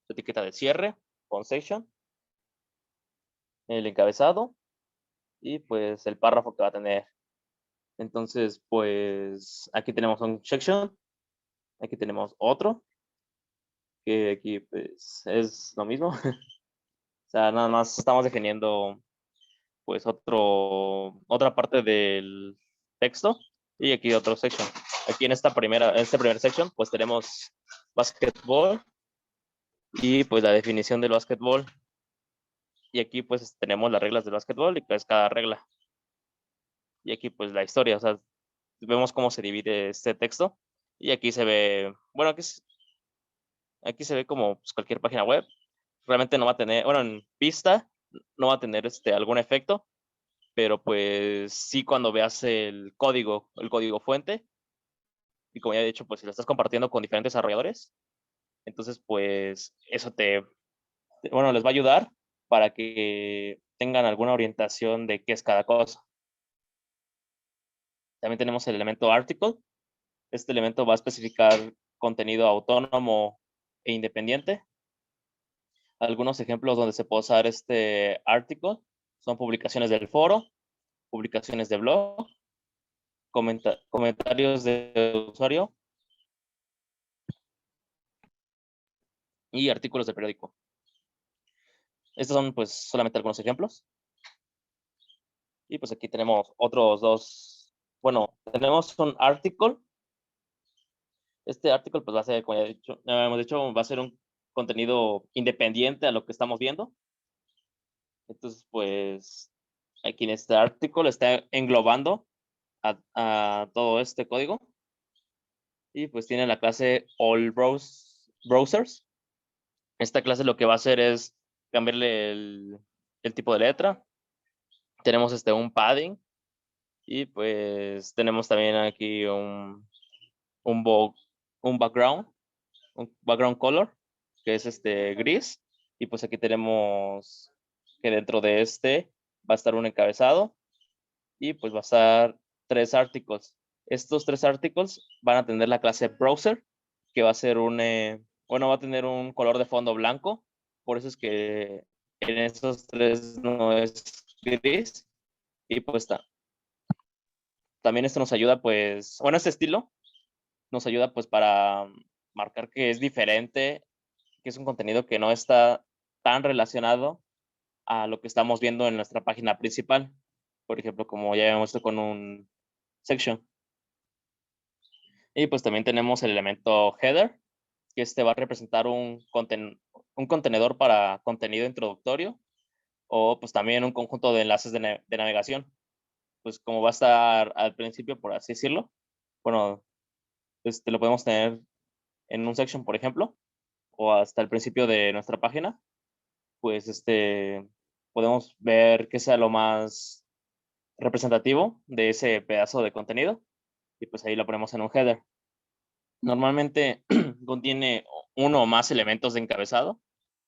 su etiqueta de cierre con section, el encabezado y pues el párrafo que va a tener. Entonces, pues aquí tenemos un section, aquí tenemos otro, que aquí pues es lo mismo. O sea, nada más estamos definiendo pues otra parte del texto y aquí otro section. Aquí en este primer section pues tenemos basketball y pues la definición del basketball. Y aquí pues tenemos las reglas del basketball y pues cada regla. Y aquí pues la historia, o sea, vemos cómo se divide este texto. Y aquí se ve, bueno, aquí se ve como pues, cualquier página web. Realmente no va a tener, bueno, en vista no va a tener algún efecto, pero pues sí cuando veas el código fuente, y como ya he dicho, pues si lo estás compartiendo con diferentes desarrolladores, Entonces, pues eso bueno, les va a ayudar para que tengan alguna orientación de qué es cada cosa. También tenemos el elemento article. Este elemento va a especificar contenido autónomo e independiente. Algunos ejemplos donde se puede usar este article son publicaciones del foro, publicaciones de blog, comentarios de usuario y artículos de periódico. Estos son pues solamente algunos ejemplos. Y pues aquí tenemos otros dos. Bueno, tenemos un article. Este artículo pues va a ser, como ya hemos dicho, va a ser un contenido independiente a lo que estamos viendo. Entonces, pues aquí en este artículo está englobando a todo este código. Y pues tiene la clase All Browsers. Esta clase lo que va a hacer es cambiarle el tipo de letra. Tenemos un padding. Y pues tenemos también aquí un background color, que es gris. Y pues aquí tenemos que dentro de va a estar un encabezado y pues va a estar 3 articles. Estos 3 articles van a tener la clase browser, que va a ser va a tener un color de fondo blanco. Por eso es que en estos 3 no es gris. Y pues también esto nos ayuda, pues, bueno, este estilo nos ayuda pues para marcar que es diferente, que es un contenido que no está tan relacionado a lo que estamos viendo en nuestra página principal. Por ejemplo, como ya hemos visto con un section. Y pues también tenemos el elemento header, que va a representar un contenedor para contenido introductorio, o pues también un conjunto de enlaces de navegación. Pues como va a estar al principio, por así decirlo, bueno, lo podemos tener en un section, por ejemplo, o hasta el principio de nuestra página, pues podemos ver que sea lo más representativo de ese pedazo de contenido y pues ahí lo ponemos en un header. Normalmente contiene uno o más elementos de encabezado,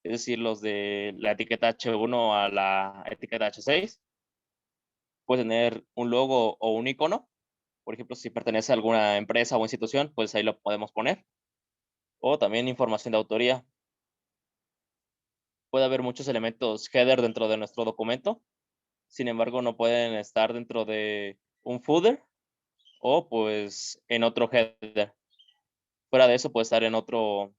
es decir, los de la etiqueta H1 a la etiqueta H6. Puede tener un logo o un icono. Por ejemplo, si pertenece a alguna empresa o institución, pues ahí lo podemos poner. O también información de autoría. Puede haber muchos elementos header dentro de nuestro documento. Sin embargo, no pueden estar dentro de un footer o pues en otro header. Fuera de eso puede estar en otro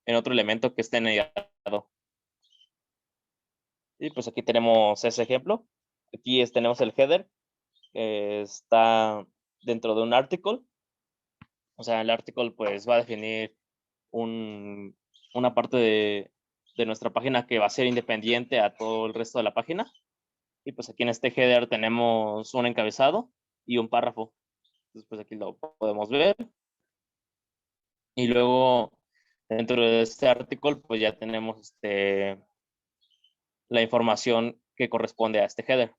elemento que esté negado. Y pues aquí tenemos ese ejemplo. Aquí tenemos el header que está dentro de un article. O sea, el article pues va a definir una parte de nuestra página que va a ser independiente a todo el resto de la página. Y pues aquí en este header tenemos un encabezado y un párrafo. Entonces pues aquí lo podemos ver. Y luego dentro de este artículo pues ya tenemos la información que corresponde a este header.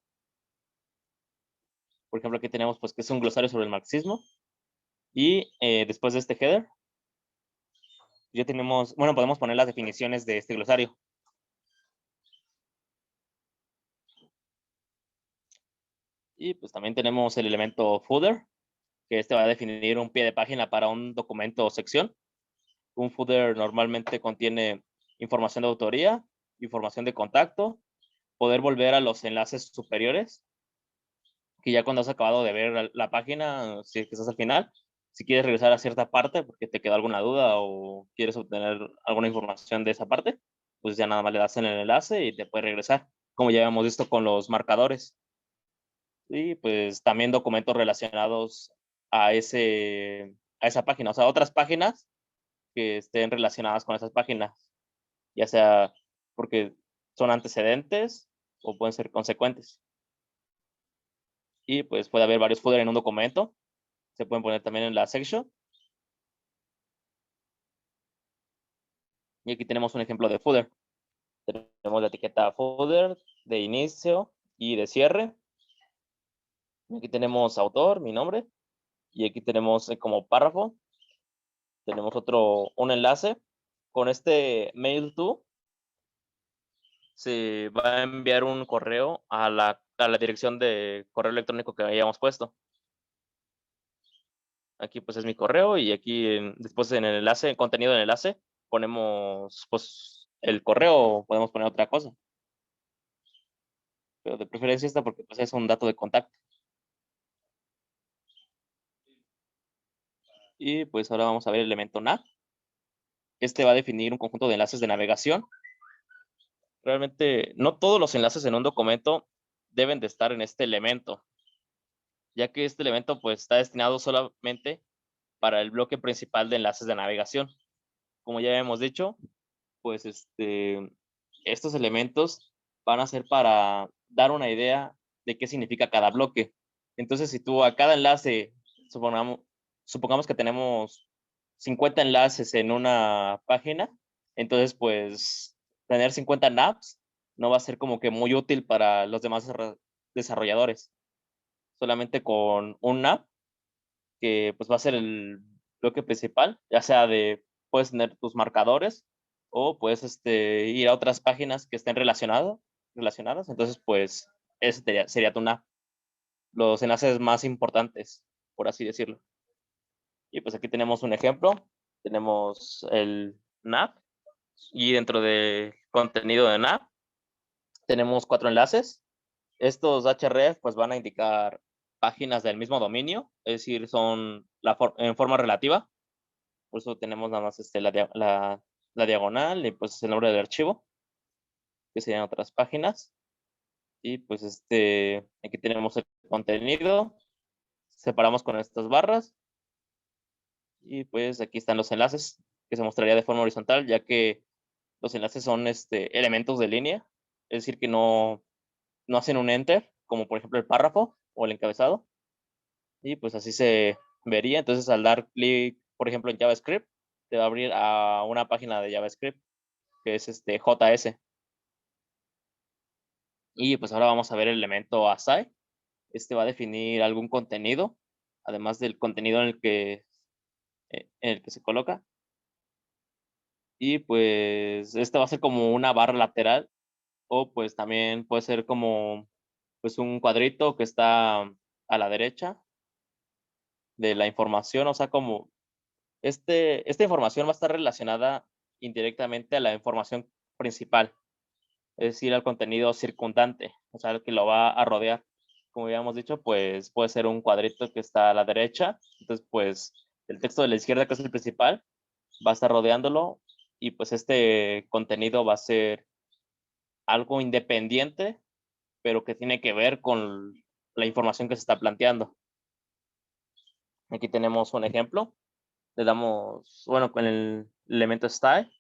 Por ejemplo, aquí tenemos pues que es un glosario sobre el marxismo. Y después de este header ya tenemos, bueno, podemos poner las definiciones de este glosario. Y pues también tenemos el elemento footer, que va a definir un pie de página para un documento o sección. Un footer normalmente contiene información de autoría, información de contacto, poder volver a los enlaces superiores, que ya cuando has acabado de ver la página, si estás al final, si quieres regresar a cierta parte porque te quedó alguna duda o quieres obtener alguna información de esa parte, pues ya nada más le das en el enlace y te puedes regresar, como ya habíamos visto con los marcadores. Y pues también documentos relacionados a esa página, o sea, otras páginas que estén relacionadas con esas páginas, ya sea porque son antecedentes o pueden ser consecuentes. Y pues puede haber varios footers en un documento. Se pueden poner también en la section. Y aquí tenemos un ejemplo de footer. Tenemos la etiqueta footer de inicio y de cierre. Y aquí tenemos autor, mi nombre. Y aquí tenemos como párrafo tenemos un enlace. Con este mail to se va a enviar un correo a la dirección de correo electrónico que hayamos puesto. Aquí pues es mi correo y aquí después en el enlace, en contenido del enlace, ponemos pues el correo o podemos poner otra cosa. Pero de preferencia esta porque pues es un dato de contacto. Y pues ahora vamos a ver el elemento nav. Este va a definir un conjunto de enlaces de navegación. Realmente no todos los enlaces en un documento deben de estar en este elemento, ya que este elemento pues está destinado solamente para el bloque principal de enlaces de navegación. Como ya hemos dicho, pues estos elementos van a ser para dar una idea de qué significa cada bloque. Entonces, si tú a cada enlace, supongamos que tenemos 50 enlaces en una página, entonces pues tener 50 navs no va a ser como que muy útil para los demás desarrolladores. Solamente con un nav, que pues va a ser el bloque principal, ya sea puedes tener tus marcadores o puedes ir a otras páginas que estén relacionadas. Entonces, pues ese sería tu nav. Los enlaces más importantes, por así decirlo. Y pues aquí tenemos un ejemplo. Tenemos el nav y dentro del contenido de nav tenemos 4 enlaces. Estos href pues van a indicar páginas del mismo dominio, es decir, son en forma relativa. Por eso tenemos nada más la diagonal y pues el nombre del archivo, que serían otras páginas. Y pues aquí tenemos el contenido, separamos con estas barras. Y pues aquí están los enlaces, que se mostraría de forma horizontal, ya que los enlaces son elementos de línea, es decir, que no hacen un enter, como por ejemplo el párrafo o el encabezado. Y pues así se vería. Entonces al dar clic, por ejemplo, en JavaScript, te va a abrir a una página de JavaScript, que es JS. Y pues ahora vamos a ver el elemento assign. Este va a definir algún contenido, además del contenido en el que se coloca. Y pues va a ser como una barra lateral, o pues también puede ser como pues un cuadrito que está a la derecha de la información. O sea, como esta información va a estar relacionada indirectamente a la información principal, es decir, al contenido circundante, o sea, el que lo va a rodear. Como habíamos dicho, pues puede ser un cuadrito que está a la derecha. Entonces, pues el texto de la izquierda, que es el principal, va a estar rodeándolo, y pues este contenido va a ser algo independiente, pero que tiene que ver con la información que se está planteando. Aquí tenemos un ejemplo. Le damos, bueno, con el elemento style,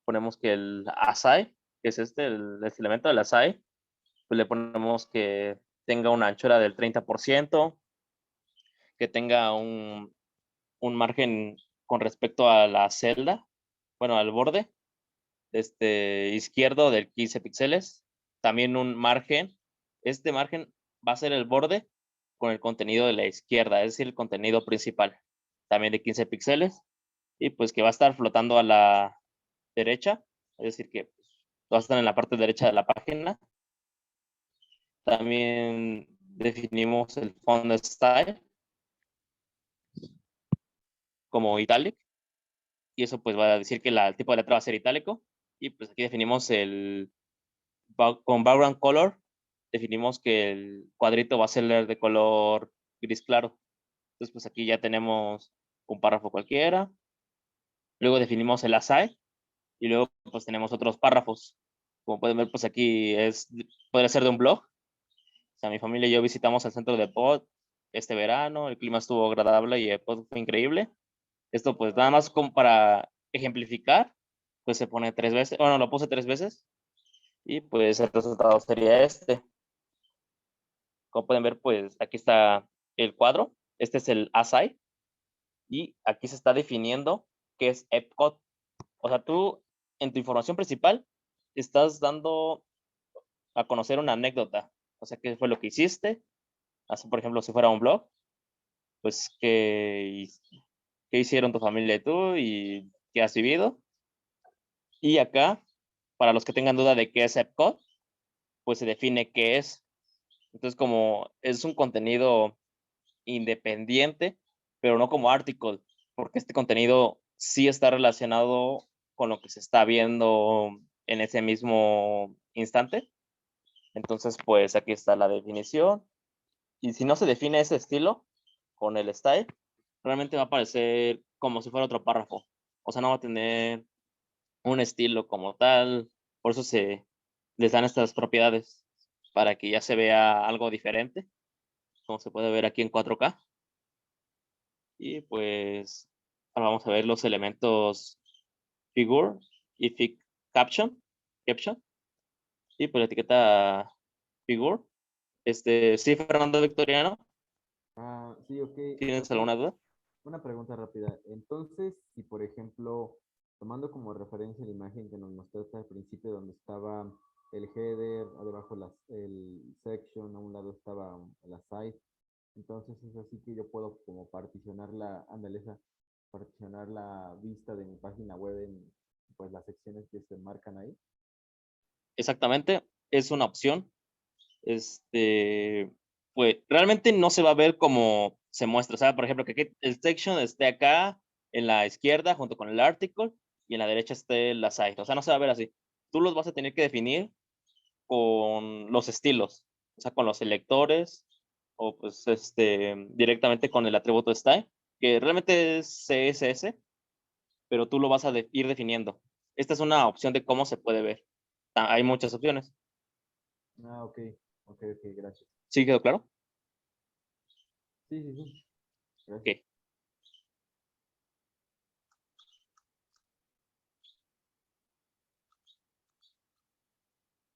ponemos que el assign, que es el elemento del assign, pues le ponemos que tenga una anchura del 30%, que tenga un margen con respecto a la celda, bueno, al borde izquierdo del 15 píxeles. También un margen. Este margen va a ser el borde con el contenido de la izquierda, es decir, el contenido principal, también de 15 píxeles. Y pues que va a estar flotando a la derecha, es decir, que va a estar en la parte derecha de la página. También definimos el font style como italic, y eso pues va a decir que el tipo de letra va a ser itálico. Y pues aquí definimos con background color, definimos que el cuadrito va a ser de color gris claro. Entonces pues aquí ya tenemos un párrafo cualquiera. Luego definimos el assign y luego pues tenemos otros párrafos. Como pueden ver, pues aquí podría ser de un blog. O sea, mi familia y yo visitamos el centro de Pod este verano, el clima estuvo agradable y el pod fue increíble. Esto pues nada más como para ejemplificar, pues se pone 3 veces, bueno, lo puse 3 veces, y pues el resultado sería este. Como pueden ver, pues aquí está el cuadro, este es el assign, y aquí se está definiendo qué es Epcot. O sea, tú en tu información principal estás dando a conocer una anécdota, o sea, qué fue lo que hiciste. Así, por ejemplo, si fuera un blog, pues qué hicieron tu familia y tú y qué has vivido. Y acá, para los que tengan duda de qué es EPCOD, pues se define qué es. Entonces, como es un contenido independiente, pero no como article, porque este contenido sí está relacionado con lo que se está viendo en ese mismo instante. Entonces, pues aquí está la definición. Y si no se define ese estilo con el style, realmente va a aparecer como si fuera otro párrafo. O sea, no va a tener un estilo como tal. Por eso se les dan estas propiedades, para que ya se vea algo diferente, como se puede ver aquí en 4K. Y pues ahora vamos a ver los elementos figure y caption. Y pues la etiqueta figure. Sí, Fernando Victoriano, Sí, ok. ¿tienes alguna duda? Una pregunta rápida. Entonces, si por ejemplo, tomando como referencia la imagen que nos mostraste al principio, donde estaba el header, debajo el section, a un lado estaba la site, entonces es así que yo puedo como particionar la vista de mi página web en pues las secciones que se marcan ahí. Exactamente, es una opción. Pues realmente no se va a ver como se muestra. O sea, por ejemplo, que aquí el section esté acá en la izquierda junto con el article y en la derecha esté la site. O sea, no se va a ver así. Tú los vas a tener que definir con los estilos, o sea, con los selectores o pues directamente con el atributo style, que realmente es CSS, pero tú lo vas a ir definiendo. Esta es una opción de cómo se puede ver. Hay muchas opciones. Ok, gracias. ¿Sí quedó claro? Sí, gracias. Ok.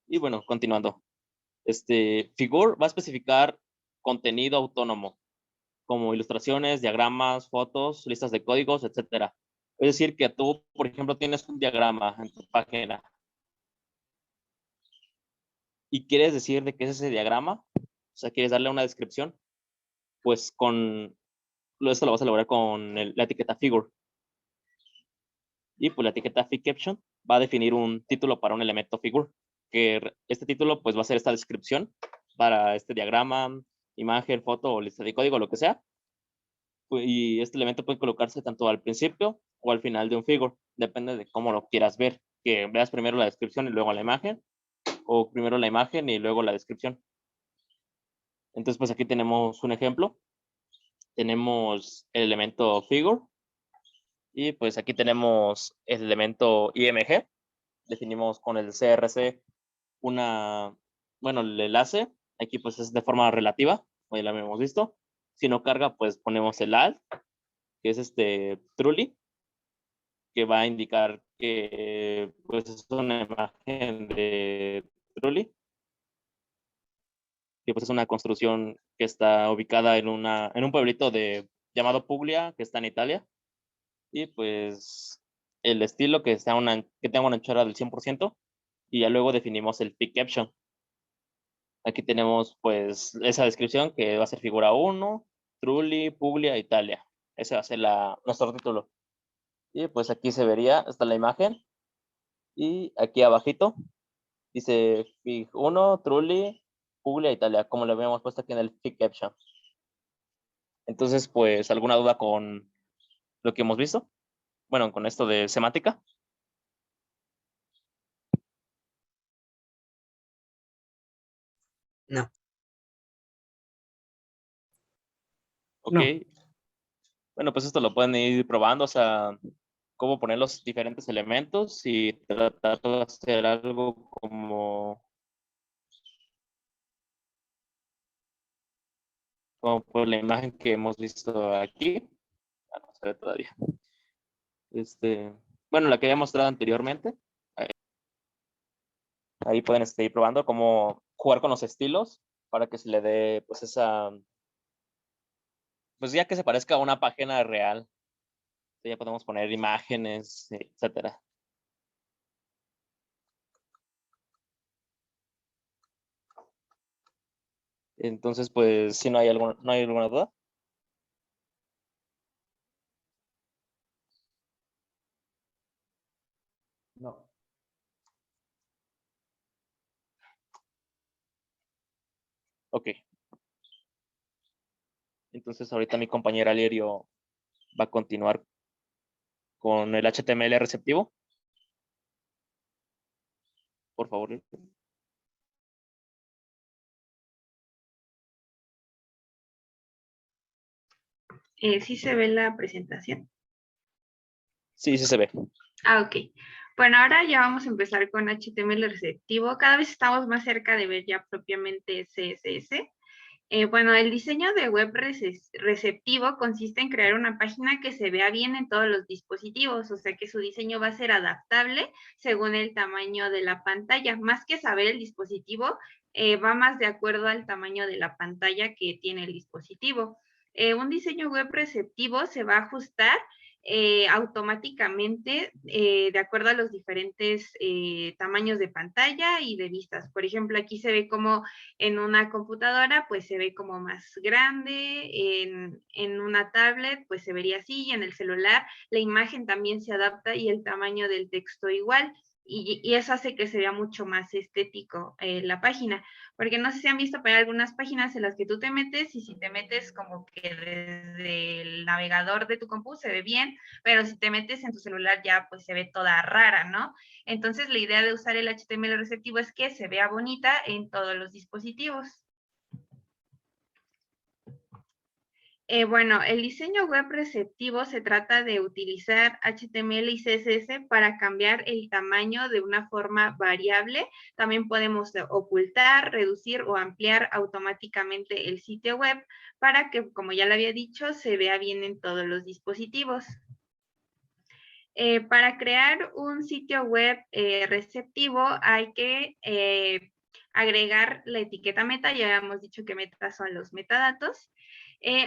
Y bueno, continuando. Figure va a especificar contenido autónomo, como ilustraciones, diagramas, fotos, listas de códigos, etcétera. Es decir, que tú, por ejemplo, tienes un diagrama en tu página y quieres decir de qué es ese diagrama, o sea, quieres darle una descripción, pues esto lo vas a lograr con la etiqueta figure. Y pues la etiqueta figCaption va a definir un título para un elemento figure, que este título pues va a ser esta descripción para este diagrama, imagen, foto o lista de código, lo que sea. Y este elemento puede colocarse tanto al principio o al final de un figure, depende de cómo lo quieras ver, que veas primero la descripción y luego la imagen, o primero la imagen y luego la descripción. Entonces, pues aquí tenemos un ejemplo. Tenemos el elemento figure y pues aquí tenemos el elemento IMG. Definimos con el CRC el enlace. Aquí pues es de forma relativa, como ya lo habíamos visto. Si no carga, pues ponemos el alt, que es truly, que va a indicar que pues es una imagen de truly, que pues es una construcción que está ubicada en un pueblito llamado Puglia, que está en Italia. Y pues el estilo que tenga una anchura del 100%, y ya luego definimos el pick caption. Aquí tenemos pues esa descripción que va a ser figura 1, Trulli, Puglia, Italia. Ese va a ser nuestro título. Y pues aquí se vería, está la imagen. Y aquí abajito dice Fig 1, Trulli, Puglia, Italia, como lo habíamos puesto aquí en el pick caption. Entonces, pues, ¿alguna duda con lo que hemos visto? Bueno, con esto de semántica. No. Ok. No. Bueno, pues esto lo pueden ir probando, o sea, cómo poner los diferentes elementos y tratar de hacer algo como por la imagen que hemos visto aquí. No se ve todavía. Bueno, la que había mostrado anteriormente. Ahí pueden ir probando cómo jugar con los estilos para que se le dé pues pues ya que se parezca a una página real. Ya podemos poner imágenes, etcétera. Entonces, pues, si no hay alguna duda. Ok. Entonces ahorita mi compañera Lirio va a continuar con el HTML receptivo. Por favor. ¿Sí se ve la presentación? Sí, sí se ve. Ah, ok. Bueno, ahora ya vamos a empezar con HTML receptivo. Cada vez estamos más cerca de ver ya propiamente CSS. Bueno, el diseño de web receptivo consiste en crear una página que se vea bien en todos los dispositivos, o sea que su diseño va a ser adaptable según el tamaño de la pantalla. Más que saber el dispositivo, va más de acuerdo al tamaño de la pantalla que tiene el dispositivo. Un diseño web receptivo se va a ajustar automáticamente de acuerdo a los diferentes tamaños de pantalla y de vistas. Por ejemplo, aquí se ve como en una computadora pues se ve como más grande, en una tablet pues se vería así, y en el celular la imagen también se adapta y el tamaño del texto igual. Y eso hace que se vea mucho más estético la página, porque no sé si han visto, pero hay algunas páginas en las que tú te metes y si te metes como que desde el navegador de tu compu se ve bien, pero si te metes en tu celular ya pues se ve toda rara, ¿no? Entonces la idea de usar el HTML receptivo es que se vea bonita en todos los dispositivos. Bueno, el diseño web receptivo se trata de utilizar HTML y CSS para cambiar el tamaño de una forma variable. También podemos ocultar, reducir o ampliar automáticamente el sitio web para que, como ya lo había dicho, se vea bien en todos los dispositivos. Para crear un sitio web receptivo hay que agregar la etiqueta meta, ya habíamos dicho que meta son los metadatos,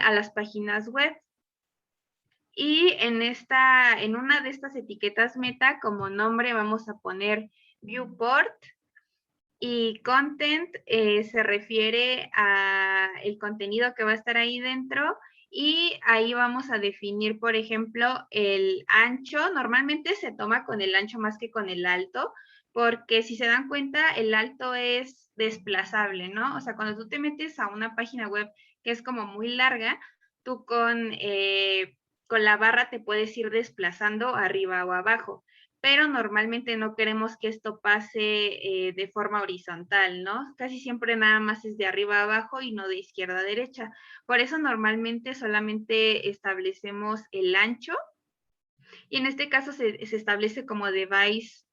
a las páginas web. Y en una de estas etiquetas meta, como nombre vamos a poner viewport, y content se refiere a el contenido que va a estar ahí dentro, y ahí vamos a definir, por ejemplo, el ancho. Normalmente se toma con el ancho más que con el alto, porque si se dan cuenta, el alto es desplazable, ¿no? O sea, cuando tú te metes a una página web que es como muy larga, tú con la barra te puedes ir desplazando arriba o abajo, pero normalmente no queremos que esto pase de forma horizontal, ¿no? Casi siempre nada más es de arriba a abajo y no de izquierda a derecha. Por eso normalmente solamente establecemos el ancho, y en este caso se establece como device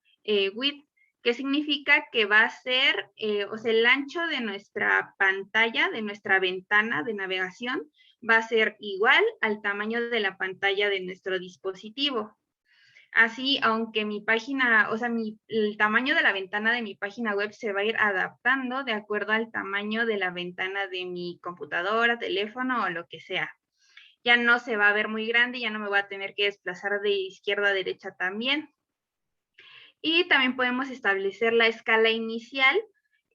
width, que significa que va a ser, o sea, el ancho de nuestra pantalla, de nuestra ventana de navegación, va a ser igual al tamaño de la pantalla de nuestro dispositivo. Así, aunque mi página, o sea, el tamaño de la ventana de mi página web se va a ir adaptando de acuerdo al tamaño de la ventana de mi computadora, teléfono o lo que sea. Ya no se va a ver muy grande, ya no me voy a tener que desplazar de izquierda a derecha también. Y también podemos establecer la escala inicial,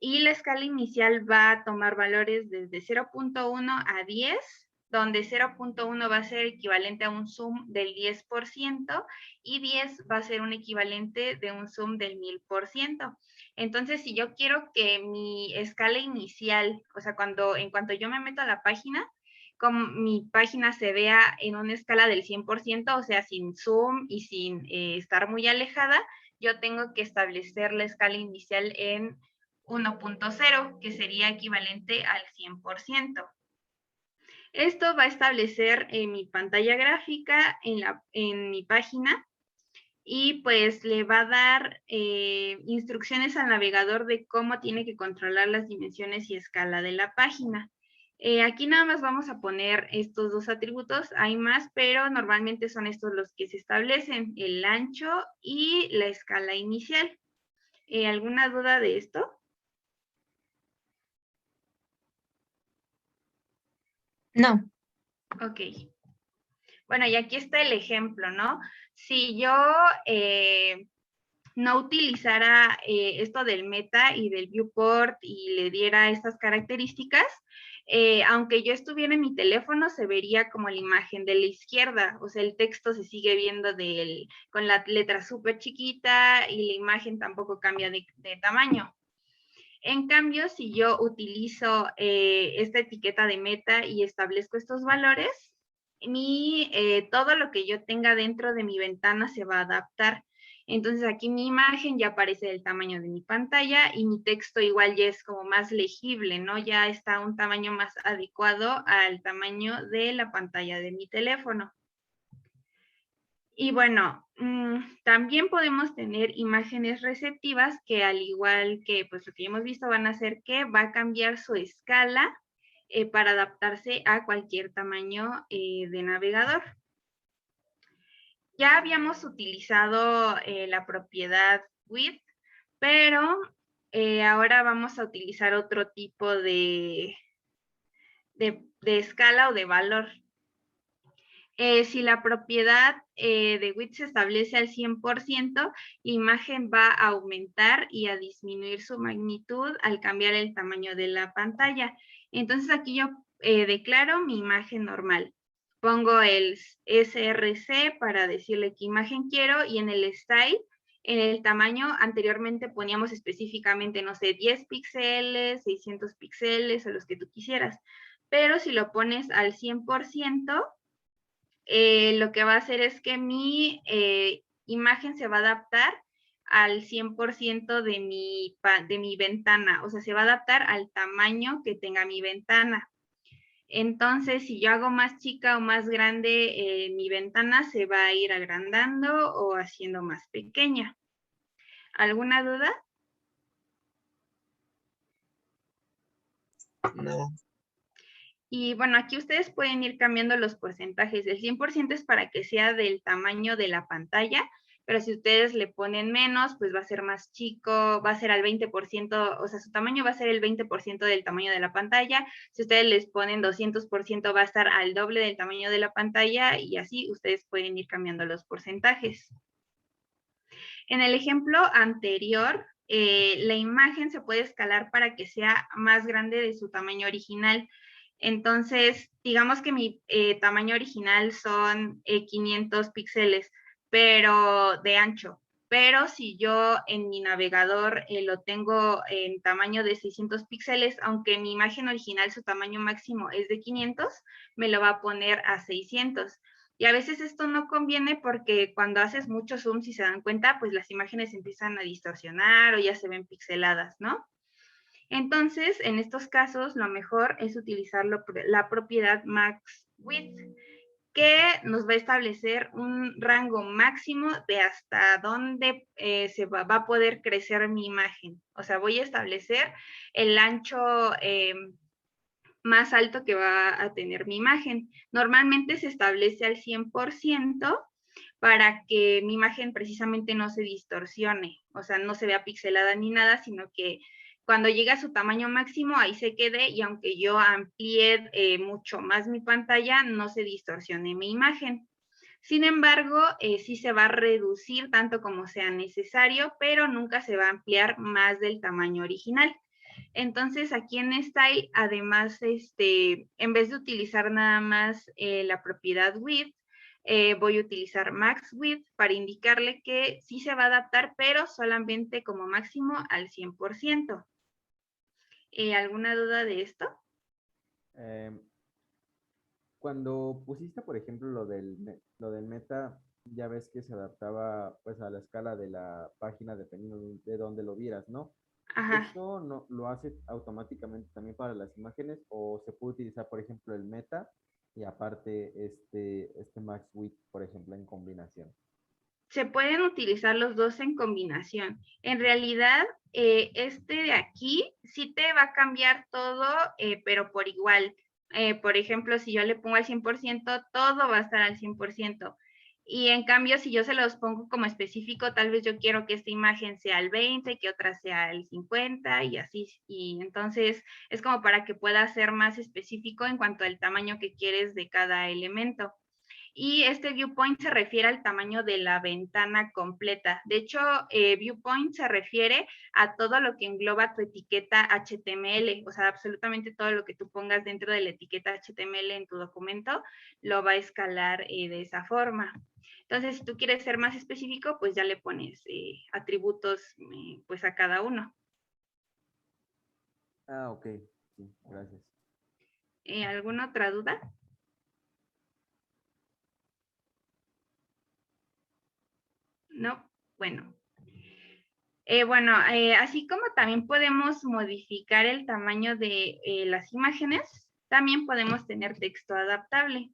y la escala inicial va a tomar valores desde 0.1 a 10, donde 0.1 va a ser equivalente a un zoom del 10% y 10 va a ser un equivalente de un zoom del 1000%. Entonces, si yo quiero que mi escala inicial, o sea, en cuanto yo me meto a la página, como mi página se vea en una escala del 100%, o sea, sin zoom y sin estar muy alejada, yo tengo que establecer la escala inicial en 1.0, que sería equivalente al 100%. Esto va a establecer mi pantalla gráfica en mi página, y pues le va a dar instrucciones al navegador de cómo tiene que controlar las dimensiones y escala de la página. Aquí nada más vamos a poner estos dos atributos, hay más, pero normalmente son estos los que se establecen, el ancho y la escala inicial. ¿Alguna duda de esto? No. Ok. Bueno, y aquí está el ejemplo, ¿no? Si yo no utilizara esto del meta y del viewport y le diera estas características, aunque yo estuviera en mi teléfono, se vería como la imagen de la izquierda, o sea, el texto se sigue viendo con la letra súper chiquita y la imagen tampoco cambia de tamaño. En cambio, si yo utilizo esta etiqueta de meta y establezco estos valores, todo lo que yo tenga dentro de mi ventana se va a adaptar. Entonces aquí mi imagen ya aparece del tamaño de mi pantalla y mi texto igual ya es como más legible, ¿no? Ya está a un tamaño más adecuado al tamaño de la pantalla de mi teléfono. Y bueno, también podemos tener imágenes receptivas que al igual que pues lo que hemos visto van a hacer que va a cambiar su escala para adaptarse a cualquier tamaño de navegador. Ya habíamos utilizado la propiedad width, pero ahora vamos a utilizar otro tipo de escala o de valor. Si la propiedad de width se establece al 100%, la imagen va a aumentar y a disminuir su magnitud al cambiar el tamaño de la pantalla. Entonces aquí yo declaro mi imagen normal. Pongo el src para decirle qué imagen quiero y en el style, en el tamaño, anteriormente poníamos específicamente, no sé, 10 píxeles, 600 píxeles o los que tú quisieras. Pero si lo pones al 100%, lo que va a hacer es que mi imagen se va a adaptar al 100% de mi ventana, o sea, se va a adaptar al tamaño que tenga mi ventana. Entonces, si yo hago más chica o más grande, mi ventana se va a ir agrandando o haciendo más pequeña. ¿Alguna duda? No. Y bueno, aquí ustedes pueden ir cambiando los porcentajes. El 100% es para que sea del tamaño de la pantalla, pero si ustedes le ponen menos, pues va a ser más chico, va a ser al 20%, o sea, su tamaño va a ser el 20% del tamaño de la pantalla. Si ustedes les ponen 200%, va a estar al doble del tamaño de la pantalla y así ustedes pueden ir cambiando los porcentajes. En el ejemplo anterior, la imagen se puede escalar para que sea más grande de su tamaño original. Entonces, digamos que mi tamaño original son 500 píxeles, pero de ancho. Pero si yo en mi navegador lo tengo en tamaño de 600 píxeles, aunque mi imagen original su tamaño máximo es de 500, me lo va a poner a 600. Y a veces esto no conviene porque cuando haces mucho zoom, si se dan cuenta, pues las imágenes empiezan a distorsionar o ya se ven pixeladas, ¿no? Entonces, en estos casos, lo mejor es utilizar la propiedad max width, que nos va a establecer un rango máximo de hasta dónde se va a poder crecer mi imagen. O sea, voy a establecer el ancho más alto que va a tener mi imagen. Normalmente se establece al 100% para que mi imagen precisamente no se distorsione, o sea, no se vea pixelada ni nada, sino que cuando llegue a su tamaño máximo, ahí se quede y aunque yo amplíe mucho más mi pantalla, no se distorsione mi imagen. Sin embargo, sí se va a reducir tanto como sea necesario, pero nunca se va a ampliar más del tamaño original. Entonces, aquí en Style, además, en vez de utilizar nada más la propiedad width, voy a utilizar max width para indicarle que sí se va a adaptar, pero solamente como máximo al 100%. ¿Alguna duda de esto? Cuando pusiste, por ejemplo, lo del meta, ya ves que se adaptaba pues a la escala de la página dependiendo de dónde lo vieras, ¿no? Ajá. ¿Eso no lo hace automáticamente también para las imágenes o se puede utilizar, por ejemplo, el meta y aparte este max width, por ejemplo, en combinación? Se pueden utilizar los dos en combinación. En realidad, este de aquí sí te va a cambiar todo, pero por igual. Por ejemplo, si yo le pongo al 100%, todo va a estar al 100%. Y en cambio, si yo se los pongo como específico, tal vez yo quiero que esta imagen sea al 20, que otra sea al 50 y así. Y entonces es como para que pueda ser más específico en cuanto al tamaño que quieres de cada elemento. Y este viewpoint se refiere al tamaño de la ventana completa. De hecho, viewpoint se refiere a todo lo que engloba tu etiqueta HTML, o sea, absolutamente todo lo que tú pongas dentro de la etiqueta HTML en tu documento lo va a escalar de esa forma. Entonces, si tú quieres ser más específico, pues ya le pones atributos pues a cada uno. Ah, ok. Sí, gracias. ¿Alguna otra duda? No, bueno. Así como también podemos modificar el tamaño de las imágenes, también podemos tener texto adaptable.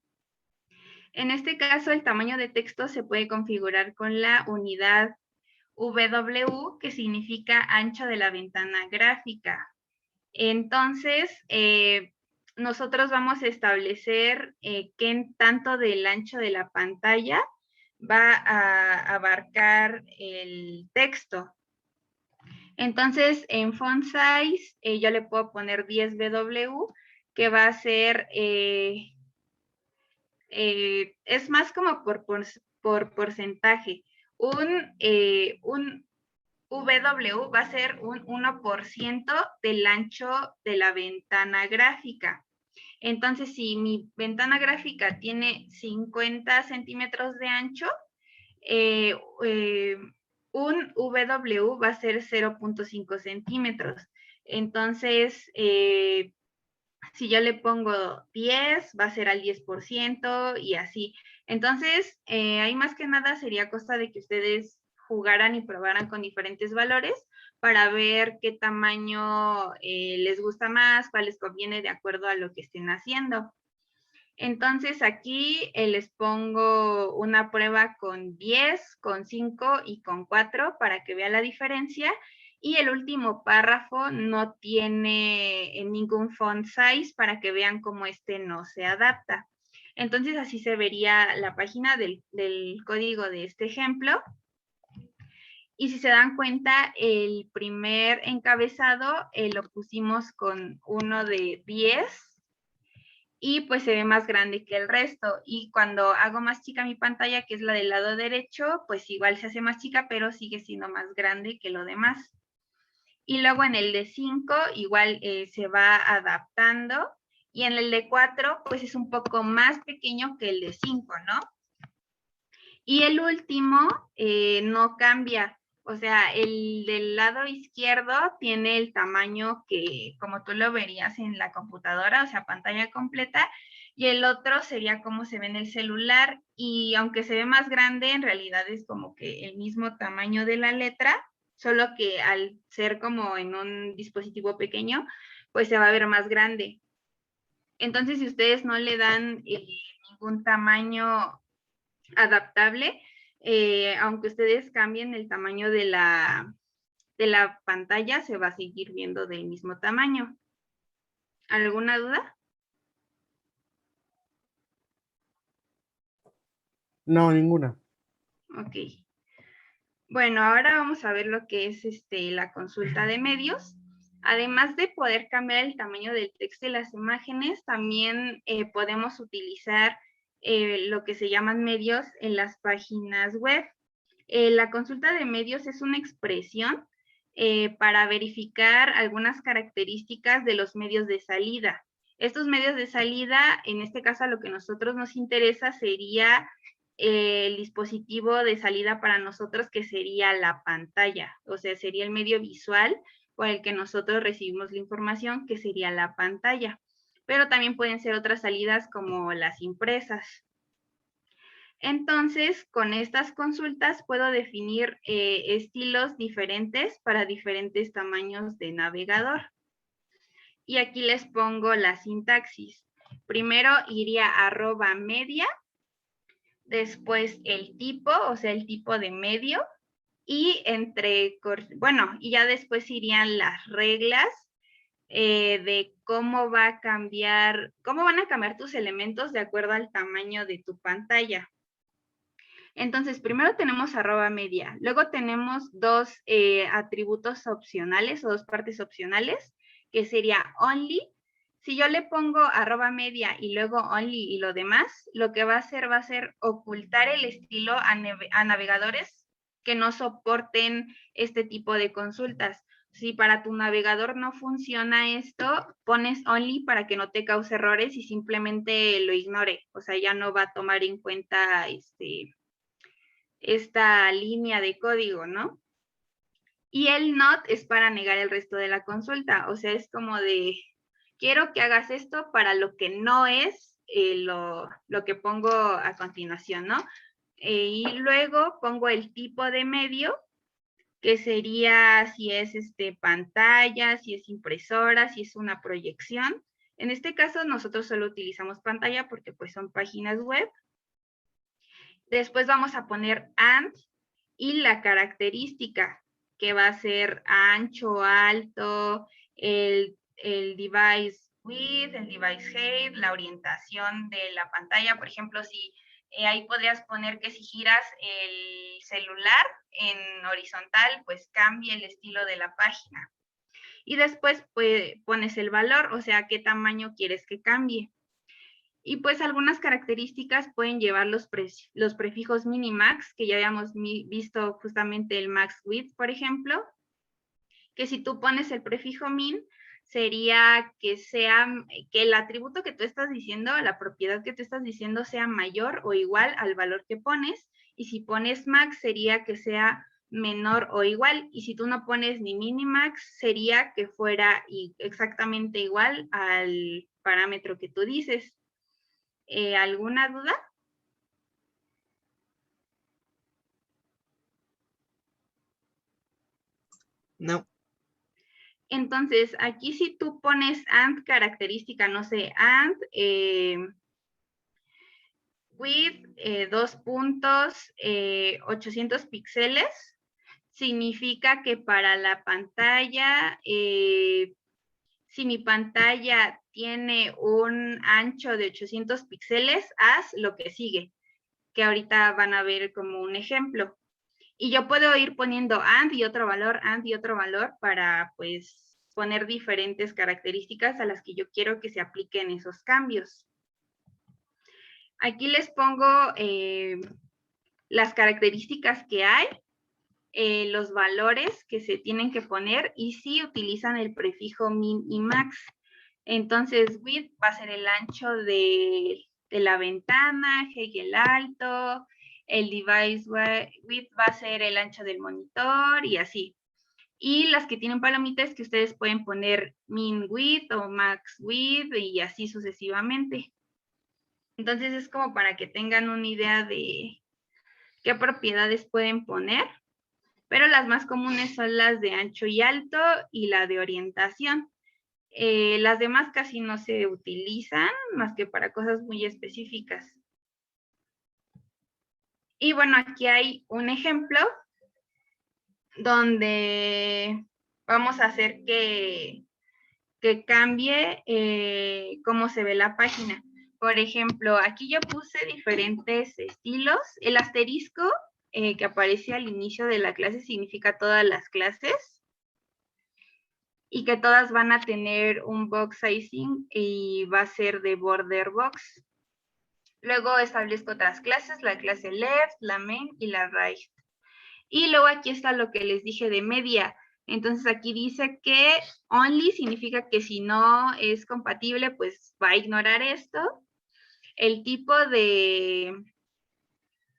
En este caso, el tamaño de texto se puede configurar con la unidad WW, que significa ancho de la ventana gráfica. Entonces, nosotros vamos a establecer qué tanto del ancho de la pantalla va a abarcar el texto. Entonces, en font size, yo le puedo poner 10W, que va a ser, es más como por porcentaje. Un W va a ser un 1% del ancho de la ventana gráfica. Entonces, si mi ventana gráfica tiene 50 centímetros de ancho, un W va a ser 0.5 centímetros. Entonces, si yo le pongo 10, va a ser al 10% y así. Entonces, ahí más que nada sería cosa de que ustedes jugaran y probaran con diferentes valores para ver qué tamaño les gusta más, cuál les conviene de acuerdo a lo que estén haciendo. Entonces aquí les pongo una prueba con 10, con 5 y con 4 para que vean la diferencia. Y el último párrafo no tiene ningún font size para que vean cómo este no se adapta. Entonces así se vería la página del código de este ejemplo. Y si se dan cuenta, el primer encabezado lo pusimos con uno de 10 y pues se ve más grande que el resto. Y cuando hago más chica mi pantalla, que es la del lado derecho, pues igual se hace más chica, pero sigue siendo más grande que lo demás. Y luego en el de 5 igual se va adaptando. Y en el de 4 pues es un poco más pequeño que el de 5, ¿no? Y el último no cambia. O sea, el del lado izquierdo tiene el tamaño que, como tú lo verías en la computadora, o sea, pantalla completa, y el otro sería como se ve en el celular, y aunque se ve más grande, en realidad es como que el mismo tamaño de la letra, solo que al ser como en un dispositivo pequeño, pues se va a ver más grande. Entonces, si ustedes no le dan ningún tamaño adaptable, aunque ustedes cambien el tamaño de la pantalla, se va a seguir viendo del mismo tamaño. ¿Alguna duda? No, ninguna. Ok. Bueno, ahora vamos a ver lo que es la consulta de medios. Además de poder cambiar el tamaño del texto y las imágenes, también podemos utilizar lo que se llaman medios en las páginas web. La consulta de medios es una expresión para verificar algunas características de los medios de salida. Estos medios de salida, en este caso a lo que a nosotros nos interesa sería el dispositivo de salida para nosotros, que sería la pantalla, o sea, sería el medio visual por el que nosotros recibimos la información, que sería la pantalla. Pero también pueden ser otras salidas como las impresas. Entonces, con estas consultas puedo definir estilos diferentes para diferentes tamaños de navegador. Y aquí les pongo la sintaxis. Primero iría @media, después el tipo, o sea, el tipo de medio, y y ya después irían las reglas de cómo van a cambiar tus elementos de acuerdo al tamaño de tu pantalla. Entonces, primero tenemos @media, luego tenemos dos atributos opcionales o dos partes opcionales, que sería only. Si yo le pongo @media y luego only y lo demás, lo que va a hacer ocultar el estilo a navegadores que no soporten este tipo de consultas. Si para tu navegador no funciona esto, pones only para que no te cause errores y simplemente lo ignore. O sea, ya no va a tomar en cuenta esta línea de código, ¿no? Y el not es para negar el resto de la consulta. O sea, es como de, quiero que hagas esto para lo que no es lo que pongo a continuación, ¿no? Y luego pongo el tipo de medio, que sería si es pantalla, si es impresora, si es una proyección. En este caso nosotros solo utilizamos pantalla porque pues son páginas web. Después vamos a poner and y la característica, que va a ser ancho, alto, el device width, el device height, la orientación de la pantalla. Por ejemplo, si ahí podrías poner que si giras el celular en horizontal, pues cambie el estilo de la página. Y después pues, pones el valor, o sea, qué tamaño quieres que cambie. Y pues algunas características pueden llevar los prefijos minimax, que ya habíamos visto justamente el max width, por ejemplo, que si tú pones el prefijo min, sería que el atributo que tú estás diciendo, la propiedad que tú estás diciendo sea mayor o igual al valor que pones, y si pones max sería que sea menor o igual, y si tú no pones ni minimax, sería que fuera exactamente igual al parámetro que tú dices. ¿Alguna duda? No. Entonces, aquí si tú pones and característica, no sé, and width, 2 puntos, 800 píxeles, significa que para la pantalla, si mi pantalla tiene un ancho de 800 píxeles, haz lo que sigue, que ahorita van a ver como un ejemplo. Y yo puedo ir poniendo and y otro valor para pues poner diferentes características a las que yo quiero que se apliquen esos cambios. Aquí les pongo las características que hay, los valores que se tienen que poner y si utilizan el prefijo min y max. Entonces, width va a ser el ancho de la ventana, height el alto, el device width va a ser el ancho del monitor y así. Y las que tienen palomitas que ustedes pueden poner min width o max width y así sucesivamente. Entonces es como para que tengan una idea de qué propiedades pueden poner, pero las más comunes son las de ancho y alto y la de orientación. Las demás casi no se utilizan más que para cosas muy específicas. Y bueno, aquí hay un ejemplo donde vamos a hacer que cambie cómo se ve la página. Por ejemplo, aquí yo puse diferentes estilos. El asterisco que aparece al inicio de la clase significa todas las clases y que todas van a tener un box sizing y va a ser de border box. Luego establezco otras clases, la clase left, la main y la right. Y luego aquí está lo que les dije de media. Entonces aquí dice que only significa que si no es compatible, pues va a ignorar esto. El tipo de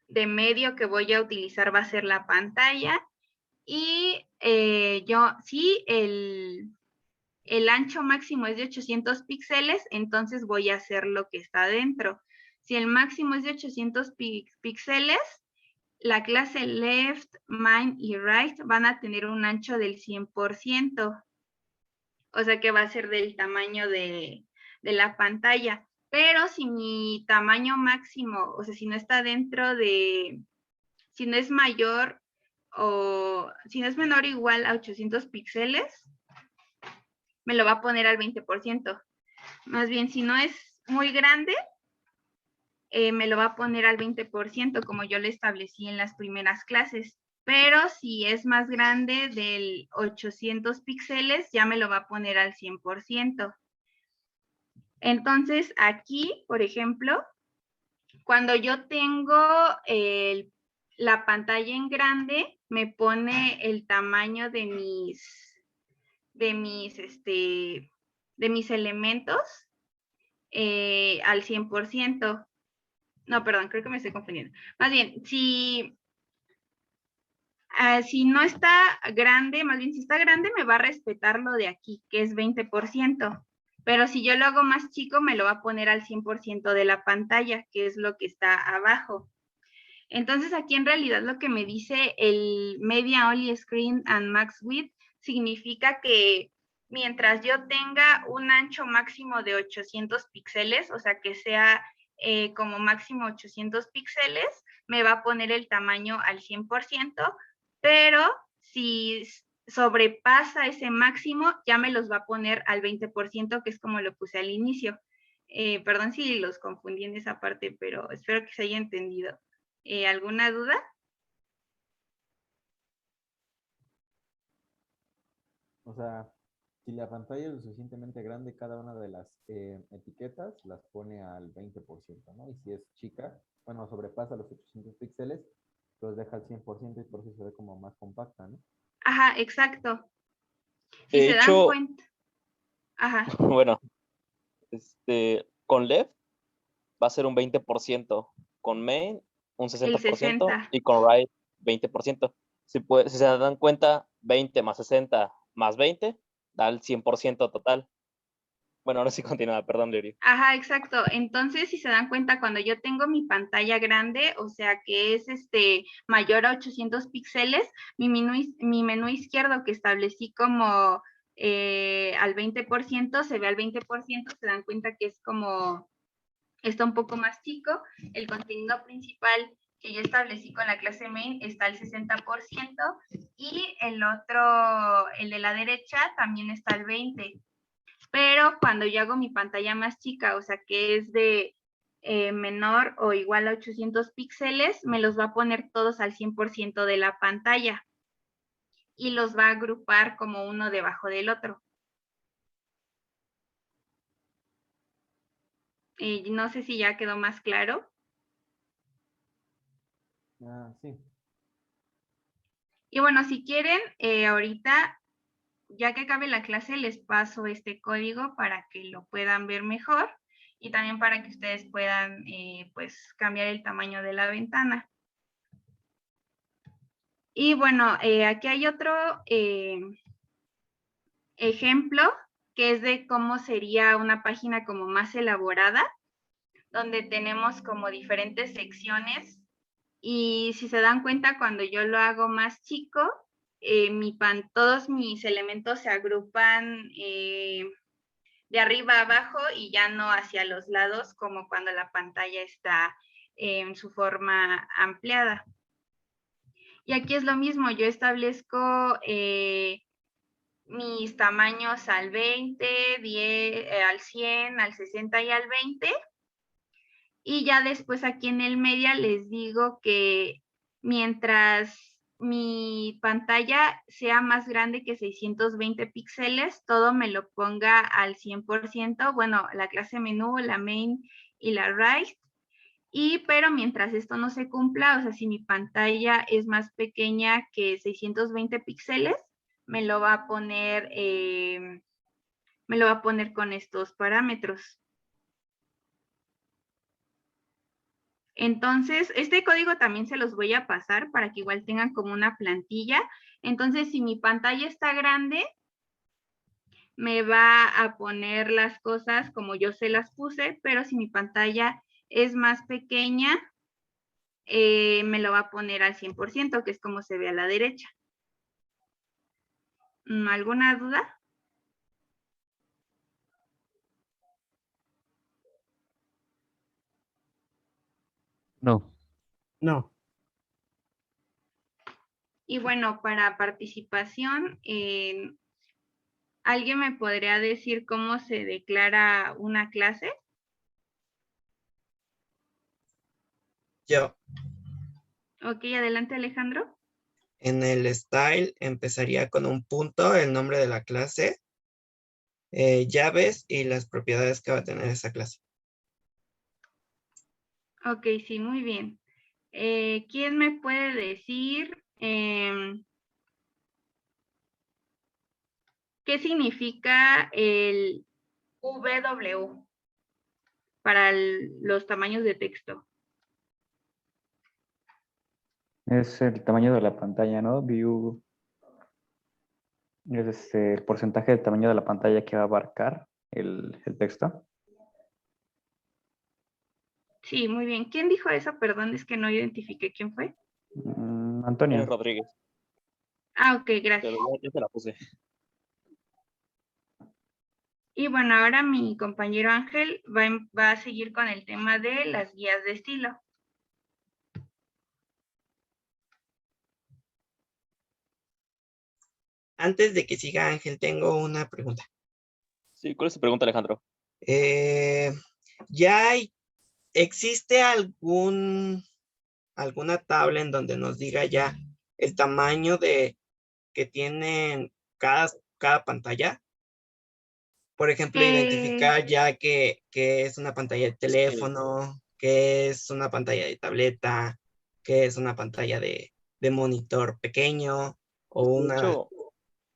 medio que voy a utilizar va a ser la pantalla. Y si el ancho máximo es de 800 píxeles, entonces voy a hacer lo que está dentro. Si el máximo es de 800 píxeles, la clase left, main y right van a tener un ancho del 100%. O sea que va a ser del tamaño de la pantalla. Pero si mi tamaño máximo, o sea, si no está dentro de, si no es mayor o si no es menor o igual a 800 píxeles, me lo va a poner al 20%. Más bien, si no es muy grande, me lo va a poner al 20%, como yo le establecí en las primeras clases. Pero si es más grande del 800 píxeles, ya me lo va a poner al 100%. Entonces, aquí, por ejemplo, cuando yo tengo la pantalla en grande, me pone el tamaño de mis elementos al 100%. No, perdón, creo que me estoy confundiendo. Más bien, si Si no está grande, más bien si está grande me va a respetar lo de aquí, que es 20%. Pero si yo lo hago más chico, me lo va a poner al 100% de la pantalla, que es lo que está abajo. Entonces aquí en realidad lo que me dice el Media Only Screen and Max Width significa que mientras yo tenga un ancho máximo de 800 píxeles, o sea que sea como máximo 800 píxeles, me va a poner el tamaño al 100%, pero si sobrepasa ese máximo, ya me los va a poner al 20%, que es como lo puse al inicio. Perdón si los confundí en esa parte, pero espero que se haya entendido. ¿Alguna duda? O sea, si la pantalla es lo suficientemente grande, cada una de las etiquetas las pone al 20%, ¿no? Y si es chica, bueno, sobrepasa los 800 píxeles, los deja al 100% y por eso se ve como más compacta, ¿no? Ajá, exacto. Si De se dan hecho, cuenta. Ajá. bueno, con Left va a ser un 20%, con Main un El 60% 60. y con Right 20%. Si se dan cuenta, 20 más 60 más 20 da el 100% total. Bueno, ahora sí continúa, perdón, Liri. Ajá, exacto. Entonces, si se dan cuenta, cuando yo tengo mi pantalla grande, o sea que es mayor a 800 píxeles, mi menú izquierdo que establecí como al 20%, se ve al 20%, se dan cuenta que es como, está un poco más chico. El contenido principal que yo establecí con la clase main está al 60% y el otro, el de la derecha, también está al 20%. Pero cuando yo hago mi pantalla más chica, o sea que es de menor o igual a 800 píxeles, me los va a poner todos al 100% de la pantalla y los va a agrupar como uno debajo del otro. No sé si ya quedó más claro. Ah, sí. Y bueno, si quieren, ahorita, ya que acabe la clase, les paso este código para que lo puedan ver mejor y también para que ustedes puedan pues cambiar el tamaño de la ventana. Y bueno, aquí hay otro ejemplo que es de cómo sería una página como más elaborada, donde tenemos como diferentes secciones y si se dan cuenta cuando yo lo hago más chico, todos mis elementos se agrupan de arriba a abajo y ya no hacia los lados como cuando la pantalla está en su forma ampliada. Y aquí es lo mismo, yo establezco mis tamaños al 20, 10, al 100, al 60 y al 20. Y ya después aquí en el media les digo que mientras mi pantalla sea más grande que 620 píxeles, todo me lo ponga al 100%, bueno, la clase menú, la main y la right. Pero mientras esto no se cumpla, o sea, si mi pantalla es más pequeña que 620 píxeles, me lo va a poner con estos parámetros. Entonces, este código también se los voy a pasar para que igual tengan como una plantilla. Entonces, si mi pantalla está grande, me va a poner las cosas como yo se las puse, pero si mi pantalla es más pequeña, me lo va a poner al 100%, que es como se ve a la derecha. ¿Alguna duda? No. No. Y bueno, para participación, ¿alguien me podría decir cómo se declara una clase? Yo. Ok, adelante Alejandro. En el style empezaría con un punto, el nombre de la clase, llaves y las propiedades que va a tener esa clase. Ok, sí, muy bien. ¿Quién me puede decir qué significa el VW para los tamaños de texto? Es el tamaño de la pantalla, ¿no? View es el porcentaje del tamaño de la pantalla que va a abarcar el texto. Sí, muy bien. ¿Quién dijo eso? Perdón, es que no identifiqué quién fue. Antonio. Rodríguez. Ah, ok, gracias. Pero ya te la puse. Y bueno, ahora mi compañero Ángel va a seguir con el tema de las guías de estilo. Antes de que siga Ángel, tengo una pregunta. Sí, ¿cuál es tu pregunta, Alejandro? ¿Existe alguna tabla en donde nos diga ya el tamaño que tienen cada pantalla? Por ejemplo, identificar ya que es una pantalla de teléfono, que es una pantalla de tableta, que es una pantalla de monitor pequeño o De una... hecho,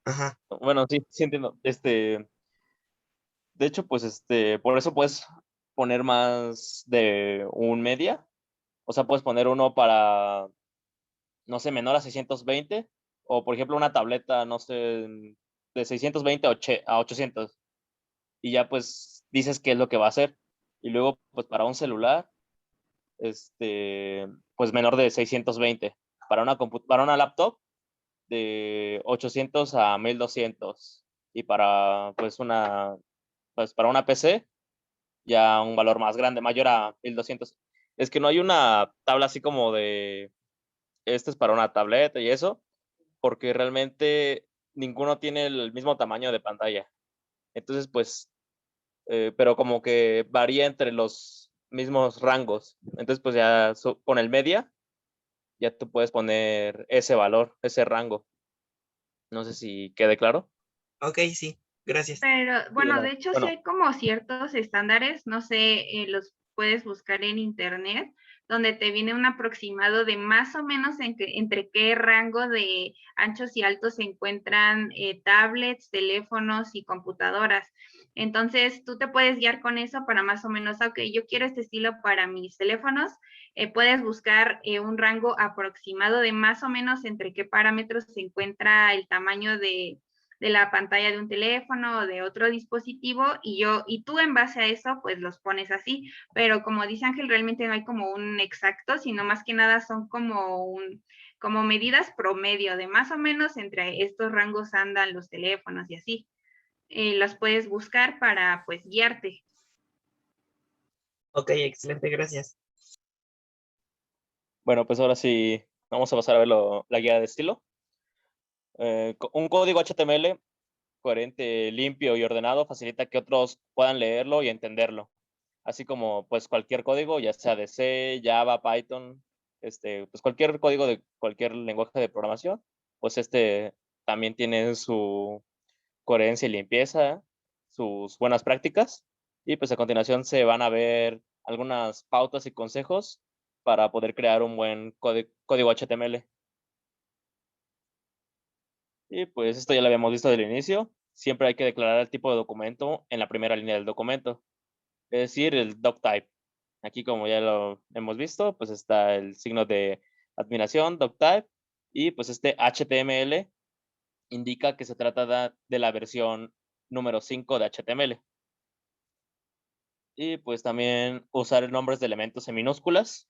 Ajá. bueno, sí entiendo. De hecho, pues, por eso puedes poner más de un media. O sea, puedes poner uno para, no sé, menor a 620. O, por ejemplo, una tableta, no sé, de 620 a 800. Y ya, pues, dices qué es lo que va a hacer. Y luego, pues, para un celular, pues, menor de 620. Para una laptop, de 800 a 1200. Y para, pues, para una PC, ya un valor más grande, mayor a 1200. Es que no hay una tabla así como de, este es para una tableta y eso, porque realmente ninguno tiene el mismo tamaño de pantalla. Entonces, pues, pero como que varía entre los mismos rangos. Entonces, pues ya con el media, ya tú puedes poner ese valor, ese rango. No sé si quede claro. Ok, sí, gracias. Pero bueno, de hecho sí Bueno, hay como ciertos estándares, no sé, los puedes buscar en internet, donde te viene un aproximado de más o menos entre qué rango de anchos y altos se encuentran tablets, teléfonos y computadoras. Entonces tú te puedes guiar con eso para más o menos, ok, yo quiero este estilo para mis teléfonos, puedes buscar un rango aproximado de más o menos entre qué parámetros se encuentra el tamaño de la pantalla de un teléfono o de otro dispositivo y tú en base a eso pues los pones así, pero como dice Ángel, realmente no hay como un exacto, sino más que nada son como medidas promedio de más o menos entre estos rangos andan los teléfonos y así. Los puedes buscar para pues guiarte. Ok, excelente, gracias. bueno, pues ahora sí vamos a pasar a ver la guía de estilo. Un código HTML coherente, limpio y ordenado facilita que otros puedan leerlo y entenderlo. Así como pues cualquier código, ya sea de C, Java, Python, pues cualquier código de cualquier lenguaje de programación, pues también tiene su coherencia y limpieza, sus buenas prácticas. Y pues a continuación se van a ver algunas pautas y consejos para poder crear un buen código HTML. Y pues esto ya lo habíamos visto desde el inicio. Siempre hay que declarar el tipo de documento en la primera línea del documento, es decir, el doctype. Aquí, como ya lo hemos visto, pues está el signo de admiración, doctype, y pues este HTML indica que se trata de la versión número 5 de HTML. Y pues también usar nombres de elementos en minúsculas.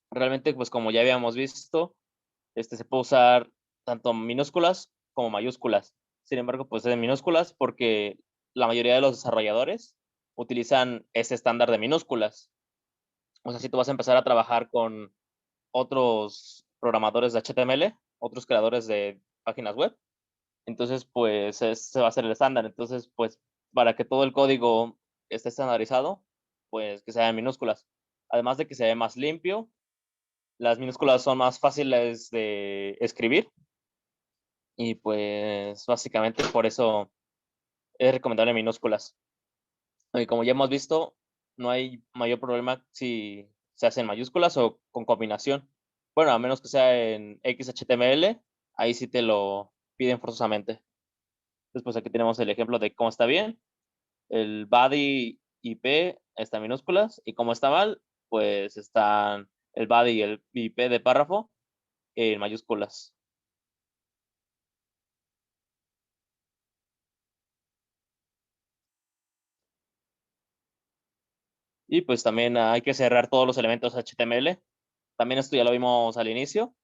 Realmente, pues como ya habíamos visto, se puede usar tanto minúsculas como mayúsculas. Sin embargo, pues es en minúsculas porque la mayoría de los desarrolladores utilizan ese estándar de minúsculas. O sea, si tú vas a empezar a trabajar con otros programadores de HTML, otros creadores de páginas web, entonces pues ese va a ser el estándar. Entonces, pues para que todo el código esté estandarizado, pues que sea en minúsculas. Además de que se ve más limpio, las minúsculas son más fáciles de escribir y pues básicamente por eso es recomendable minúsculas. Y como ya hemos visto, no hay mayor problema si se hace en mayúsculas o con combinación. Bueno, a menos que sea en XHTML, ahí sí te lo piden forzosamente. Después aquí tenemos el ejemplo de cómo está bien. El body IP está en minúsculas y como está mal, pues están el body y el IP de párrafo en mayúsculas. Y pues también hay que cerrar todos los elementos HTML. También esto ya lo vimos al inicio,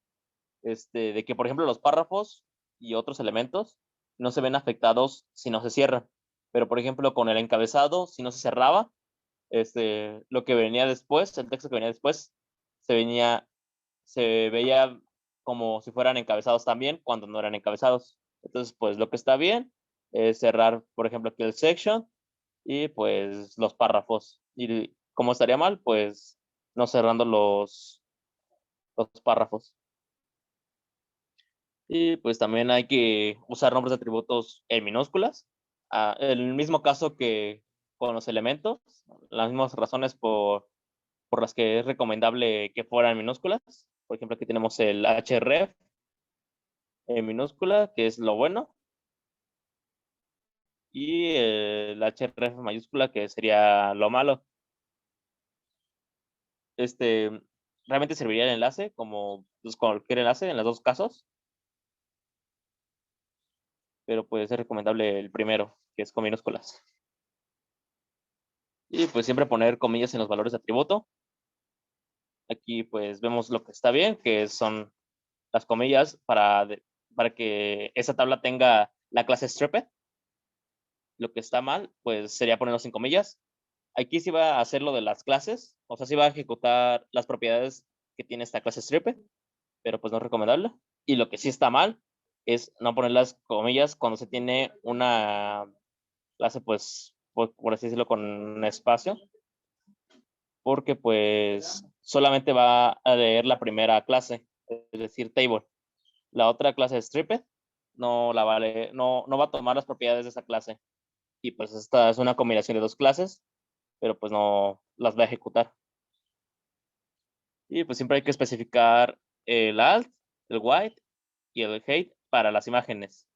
de que por ejemplo los párrafos y otros elementos no se ven afectados si no se cierran. Pero por ejemplo con el encabezado, si no se cerraba, lo que venía después, el texto que venía después, se veía como si fueran encabezados también cuando no eran encabezados. Entonces, pues lo que está bien es cerrar, por ejemplo, aquí el section y pues los párrafos. Y como estaría mal, pues no cerrando los párrafos. Y pues también hay que usar nombres de atributos en minúsculas. El mismo caso que con los elementos, las mismas razones por las que es recomendable que fueran minúsculas. Por ejemplo, aquí tenemos el href en minúscula, que es lo bueno, y el href mayúscula, que sería lo malo. Realmente serviría el enlace como pues, cualquier enlace en los dos casos, pero puede ser recomendable el primero, que es con minúsculas. Y pues siempre poner comillas en los valores de atributo. Aquí pues vemos lo que está bien, que son las comillas para que esa tabla tenga la clase stripped. Lo que está mal, pues sería ponerlo sin comillas. Aquí sí va a hacer lo de las clases, o sea, sí va a ejecutar las propiedades que tiene esta clase stripped, pero pues no es recomendable. Y lo que sí está mal es no poner las comillas cuando se tiene una clase, pues, por así decirlo, con un espacio, porque pues solamente va a leer la primera clase, es decir, table. La otra clase stripped no la va a leer, no va a tomar las propiedades de esa clase. Y pues esta es una combinación de dos clases, pero pues no las va a ejecutar. Y pues siempre hay que especificar el alt, el white y el height para las imágenes.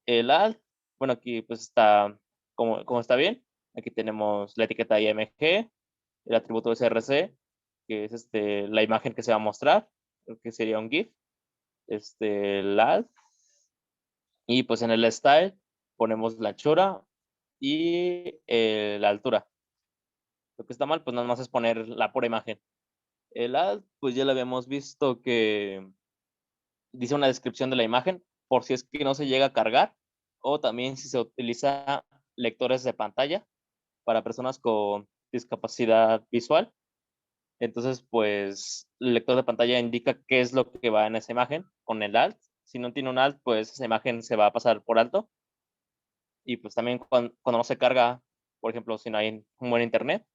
El alt, bueno, aquí pues está como está bien. Aquí tenemos la etiqueta IMG, el atributo src, que es la imagen que se va a mostrar, que sería un GIF. El alt. Y pues en el style ponemos la anchura y la altura. Lo que está mal, pues nada más es poner la pura imagen. El alt, pues ya lo habíamos visto que dice una descripción de la imagen, por si es que no se llega a cargar, o también si se utiliza lectores de pantalla para personas con discapacidad visual. Entonces, pues el lector de pantalla indica qué es lo que va en esa imagen con el alt. Si no tiene un alt, pues esa imagen se va a pasar por alto. Y pues también cuando no se carga, por ejemplo, si no hay un buen internet.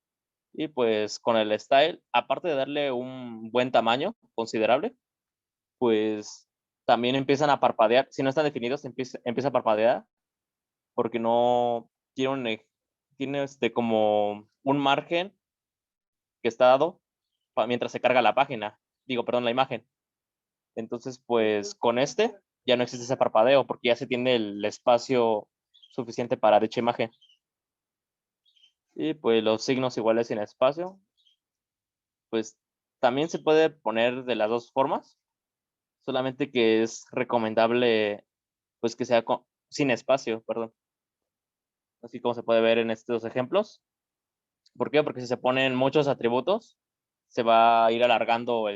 Y pues con el style, aparte de darle un buen tamaño considerable, pues también empiezan a parpadear. Si no están definidos, empieza a parpadear porque no tiene como un margen que está dado mientras se carga la página. Digo, perdón, la imagen. Entonces, pues con ya no existe ese parpadeo porque ya se tiene el espacio suficiente para dicha imagen. Y pues los signos iguales sin espacio, pues también se puede poner de las dos formas, solamente que es recomendable pues que sea sin espacio, perdón. Así como se puede ver en estos ejemplos. ¿Por qué? Porque si se ponen muchos atributos, se va a ir alargando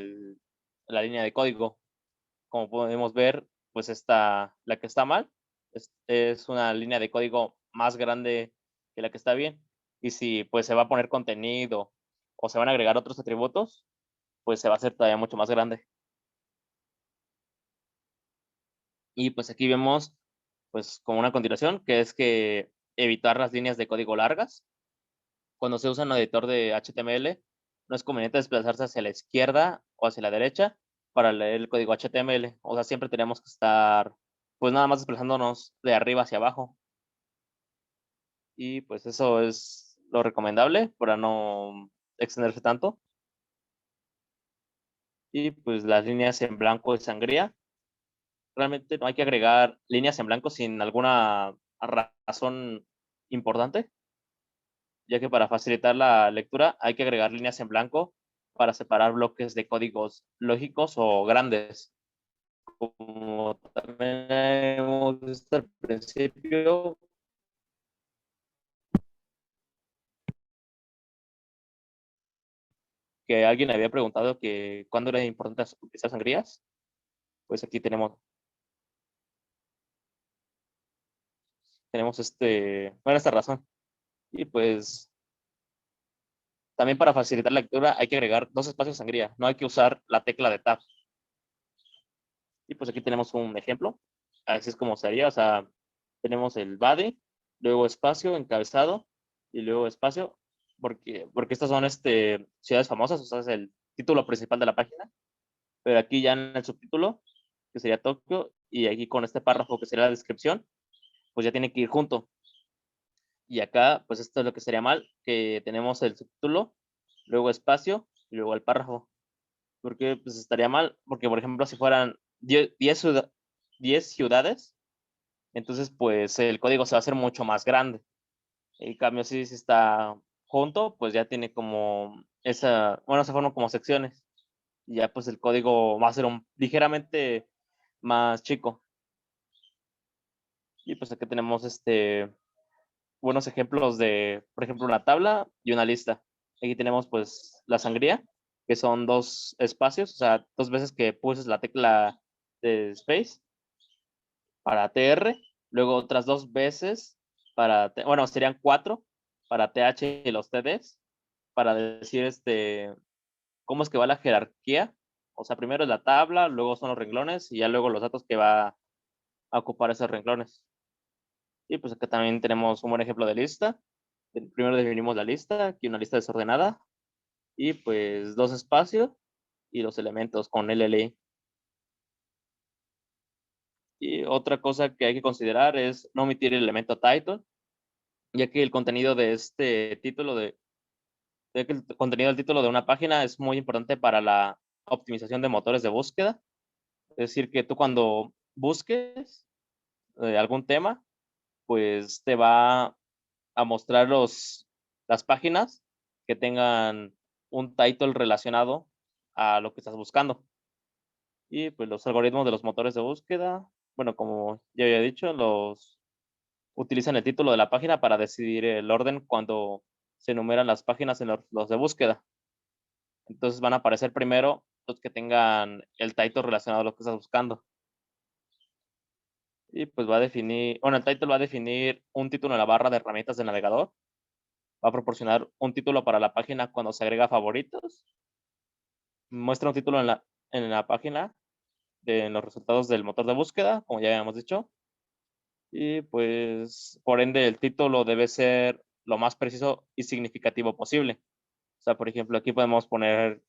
la línea de código. Como podemos ver, pues la que está mal es una línea de código más grande que la que está bien. Y si pues se va a poner contenido o se van a agregar otros atributos, pues se va a hacer todavía mucho más grande. Y pues aquí vemos pues como una continuación, que es que evitar las líneas de código largas. Cuando se usa un editor de HTML, no es conveniente desplazarse hacia la izquierda o hacia la derecha para leer el código HTML. O sea, siempre tenemos que estar pues nada más desplazándonos de arriba hacia abajo. Y pues eso es lo recomendable para no extenderse tanto. Y pues las líneas en blanco y sangría. Realmente no hay que agregar líneas en blanco sin alguna razón importante, ya que para facilitar la lectura hay que agregar líneas en blanco para separar bloques de códigos lógicos o grandes. como también hemos visto al principio, que alguien había preguntado que cuándo era importante utilizar sangrías, pues aquí tenemos bueno, esta razón. Y pues también para facilitar la lectura hay que agregar 2 espacios de sangría, no hay que usar la tecla de Tab. Y pues aquí tenemos un ejemplo, así es como se haría, o sea, tenemos el body, luego espacio, encabezado, y luego espacio, porque estas son ciudades famosas, o sea, es el título principal de la página, pero aquí ya en el subtítulo, que sería Tokio, y aquí con este párrafo que sería la descripción, pues ya tiene que ir junto. Y acá, pues esto es lo que sería mal, que tenemos el subtítulo, luego espacio, y luego el párrafo. Porque pues estaría mal, porque por ejemplo, si fueran 10 ciudades, entonces pues el código se va a hacer mucho más grande. En cambio, si está junto, pues ya tiene como se forman como secciones. Y ya pues el código va a ser ligeramente más chico. Y pues aquí tenemos buenos ejemplos de, por ejemplo, una tabla y una lista. Aquí tenemos pues la sangría, que son 2 espacios, o sea, 2 veces que pulses la tecla de space para TR, luego otras 2 veces bueno, serían 4 para TH y los TDs, para decir cómo es que va la jerarquía. O sea, primero es la tabla, luego son los renglones y ya luego los datos que va a ocupar esos renglones. Y pues acá también tenemos un buen ejemplo de lista. Primero definimos la lista, aquí una lista desordenada, y pues 2 espacios y los elementos con LLI. Y otra cosa que hay que considerar es no omitir el elemento title, ya que el contenido de ya que el contenido del título de una página es muy importante para la optimización de motores de búsqueda. Es decir, que tú cuando busques algún tema, pues te va a mostrar las páginas que tengan un title relacionado a lo que estás buscando. Y pues los algoritmos de los motores de búsqueda, bueno, como ya había dicho, utilizan el título de la página para decidir el orden cuando se enumeran las páginas en los de búsqueda. Entonces van a aparecer primero los que tengan el title relacionado a lo que estás buscando. Y pues el title va a definir un título en la barra de herramientas del navegador. Va a proporcionar un título para la página cuando se agrega favoritos. Muestra un título en la página en los resultados del motor de búsqueda, como ya habíamos dicho. Y pues, por ende, el título debe ser lo más preciso y significativo posible. O sea, por ejemplo, aquí podemos poner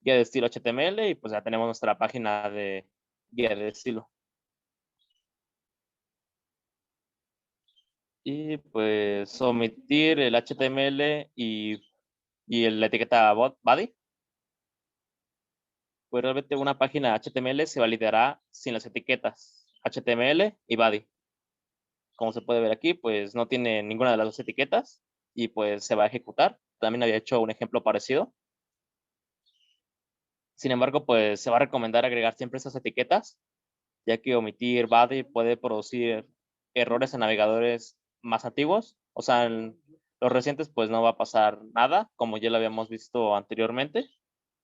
guía de estilo HTML y pues ya tenemos nuestra página de guía de estilo. Y pues omitir el HTML y la etiqueta body. Pues realmente una página HTML se validará sin las etiquetas HTML y body. Como se puede ver aquí, pues no tiene ninguna de las 2 etiquetas y pues se va a ejecutar. También había hecho un ejemplo parecido. Sin embargo, pues se va a recomendar agregar siempre esas etiquetas, ya que omitir body puede producir errores en navegadores más antiguos. O sea, en los recientes pues no va a pasar nada, como ya lo habíamos visto anteriormente,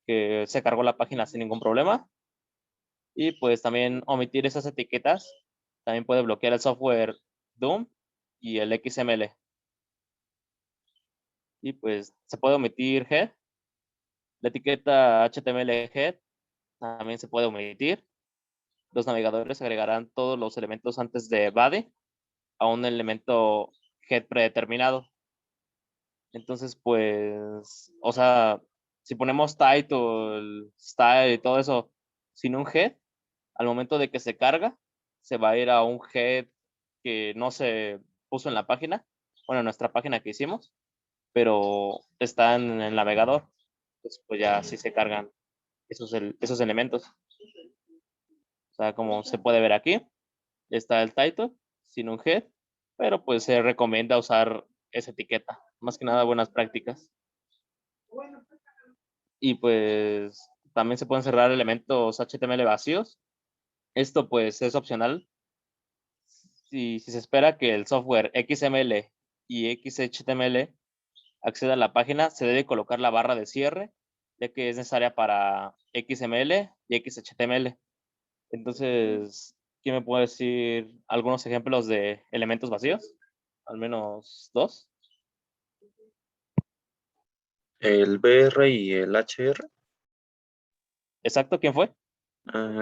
que se cargó la página sin ningún problema. Y pues también omitir esas etiquetas también puede bloquear el software Doom y el XML. Y pues se puede omitir head. La etiqueta HTML head también se puede omitir. Los navegadores agregarán todos los elementos antes de body a un elemento head predeterminado. Entonces, pues, o sea, si ponemos title, style y todo eso sin un head, al momento de que se carga, se va a ir a un head que no se puso en la página, bueno, en nuestra página que hicimos, pero está en el navegador. Entonces, pues ya sí se cargan esos elementos. O sea, como se puede ver aquí, está el title sin un head, pero pues se recomienda usar esa etiqueta. Más que nada, buenas prácticas. Y pues también se pueden cerrar elementos HTML vacíos, Esto pues es opcional. Si se espera que el software XML y XHTML acceda a la página, se debe colocar la barra de cierre, ya que es necesaria para XML y XHTML. Entonces, ¿quién me puede decir algunos ejemplos de elementos vacíos? Al menos 2. El BR y el HR. Exacto, ¿quién fue?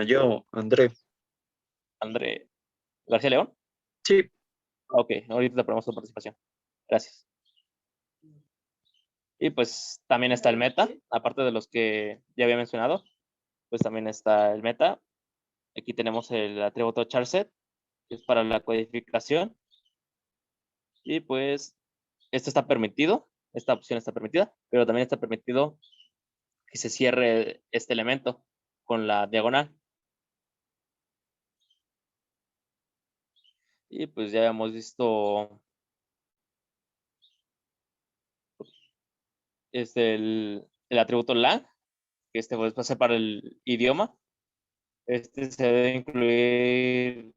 Yo, André. André García León. Sí. Ok, ahorita te ponemos tu participación. Gracias. Y pues también está el meta, aparte de los que ya había mencionado, pues también está el meta. Aquí tenemos el atributo charset, que es para la codificación. Y pues esto está permitido, esta opción está permitida, pero también está permitido que se cierre este elemento con la diagonal. Y pues ya habíamos visto el atributo lang, que pues va a ser para el idioma. Este se debe incluir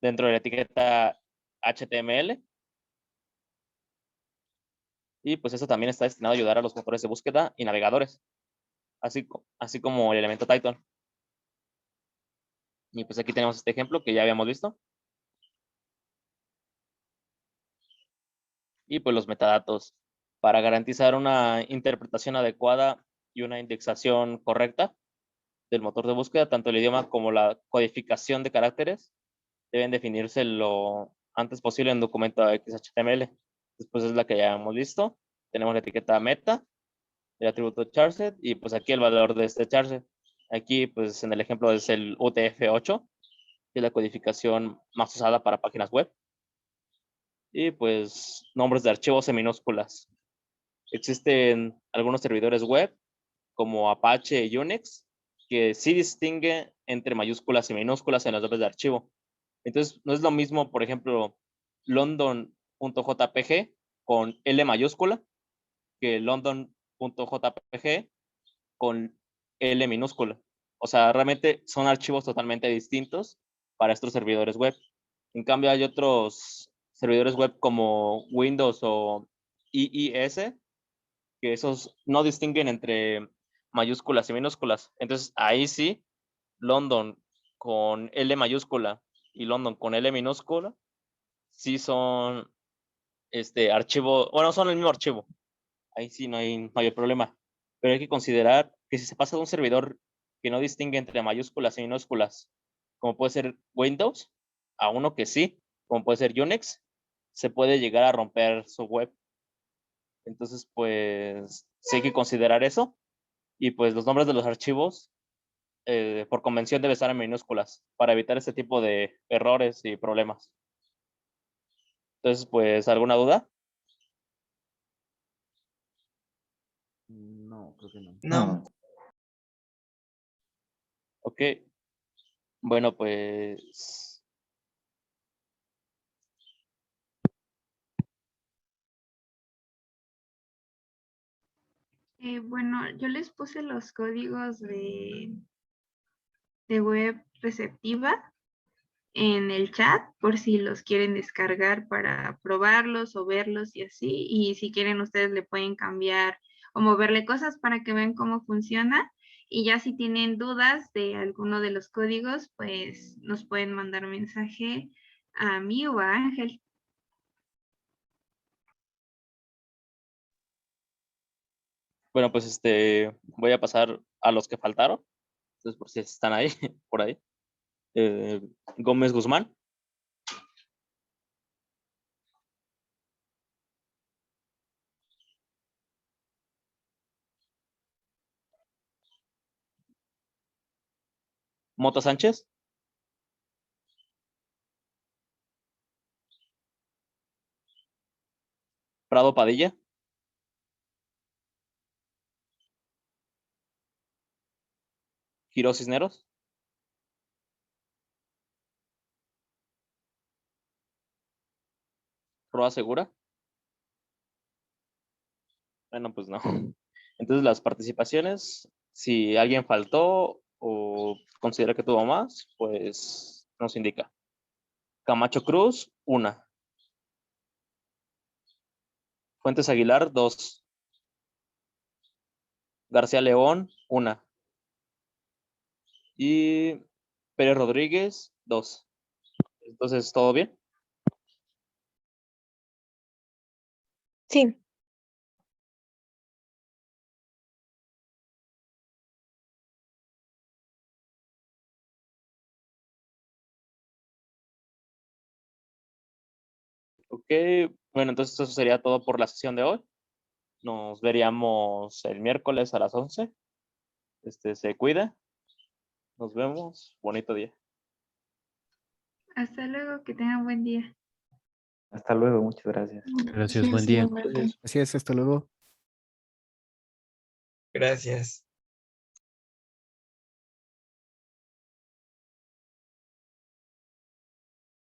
dentro de la etiqueta HTML. Y pues eso también está destinado a ayudar a los motores de búsqueda y navegadores, así como el elemento Title. Y pues aquí tenemos este ejemplo que ya habíamos visto. Y pues los metadatos. Para garantizar una interpretación adecuada y una indexación correcta del motor de búsqueda, tanto el idioma como la codificación de caracteres deben definirse lo antes posible en documento XHTML. Después es la que ya hemos visto. Tenemos la etiqueta meta, el atributo charset y pues aquí el valor de este charset. Aquí pues en el ejemplo es el UTF-8, que es la codificación más usada para páginas web. Y pues nombres de archivos en minúsculas. Existen algunos servidores web como Apache y Unix que sí distingue entre mayúsculas y minúsculas en los nombres de archivo. Entonces no es lo mismo, por ejemplo, london.jpg con L mayúscula que london.jpg con L minúscula. O sea, realmente son archivos totalmente distintos para estos servidores web. En cambio, hay otros servidores web como Windows o IIS, que esos no distinguen entre mayúsculas y minúsculas. Entonces, ahí sí, London con L mayúscula y London con L minúscula, sí son archivo, bueno, son el mismo archivo. Ahí sí no hay mayor problema. Pero hay que considerar que si se pasa de un servidor que no distingue entre mayúsculas y minúsculas, como puede ser Windows, a uno que sí, como puede ser Unix, se puede llegar a romper su web. Entonces, pues, sí hay que considerar eso. Y pues los nombres de los archivos, por convención, debe estar en minúsculas para evitar este tipo de errores y problemas. Entonces, pues, ¿alguna duda? No, creo que no. No. Ok. Bueno, pues Bueno, yo les puse los códigos de web receptiva en el chat por si los quieren descargar para probarlos o verlos y así. Y si quieren ustedes le pueden cambiar o moverle cosas para que vean cómo funciona. Y ya si tienen dudas de alguno de los códigos, pues nos pueden mandar mensaje a mí o a Ángel. bueno, pues voy a pasar a los que faltaron. Entonces, por si están ahí, por ahí. Gómez Guzmán. Mota Sánchez. Prado Padilla. Quirós Cisneros. Roa Segura. Bueno, pues no. Entonces las participaciones, si alguien faltó o considera que tuvo más, pues nos indica. Camacho Cruz, 1. Fuentes Aguilar, 2. García León, 1. Y Pérez Rodríguez, 2. Entonces, ¿todo bien? Sí. Ok, bueno, entonces eso sería todo por la sesión de hoy. Nos veríamos el miércoles a las 11. Se cuida. Nos vemos. Bonito día. Hasta luego, que tengan buen día. Hasta luego, muchas gracias. Gracias, buen día. Entonces, Así es, hasta luego. Gracias.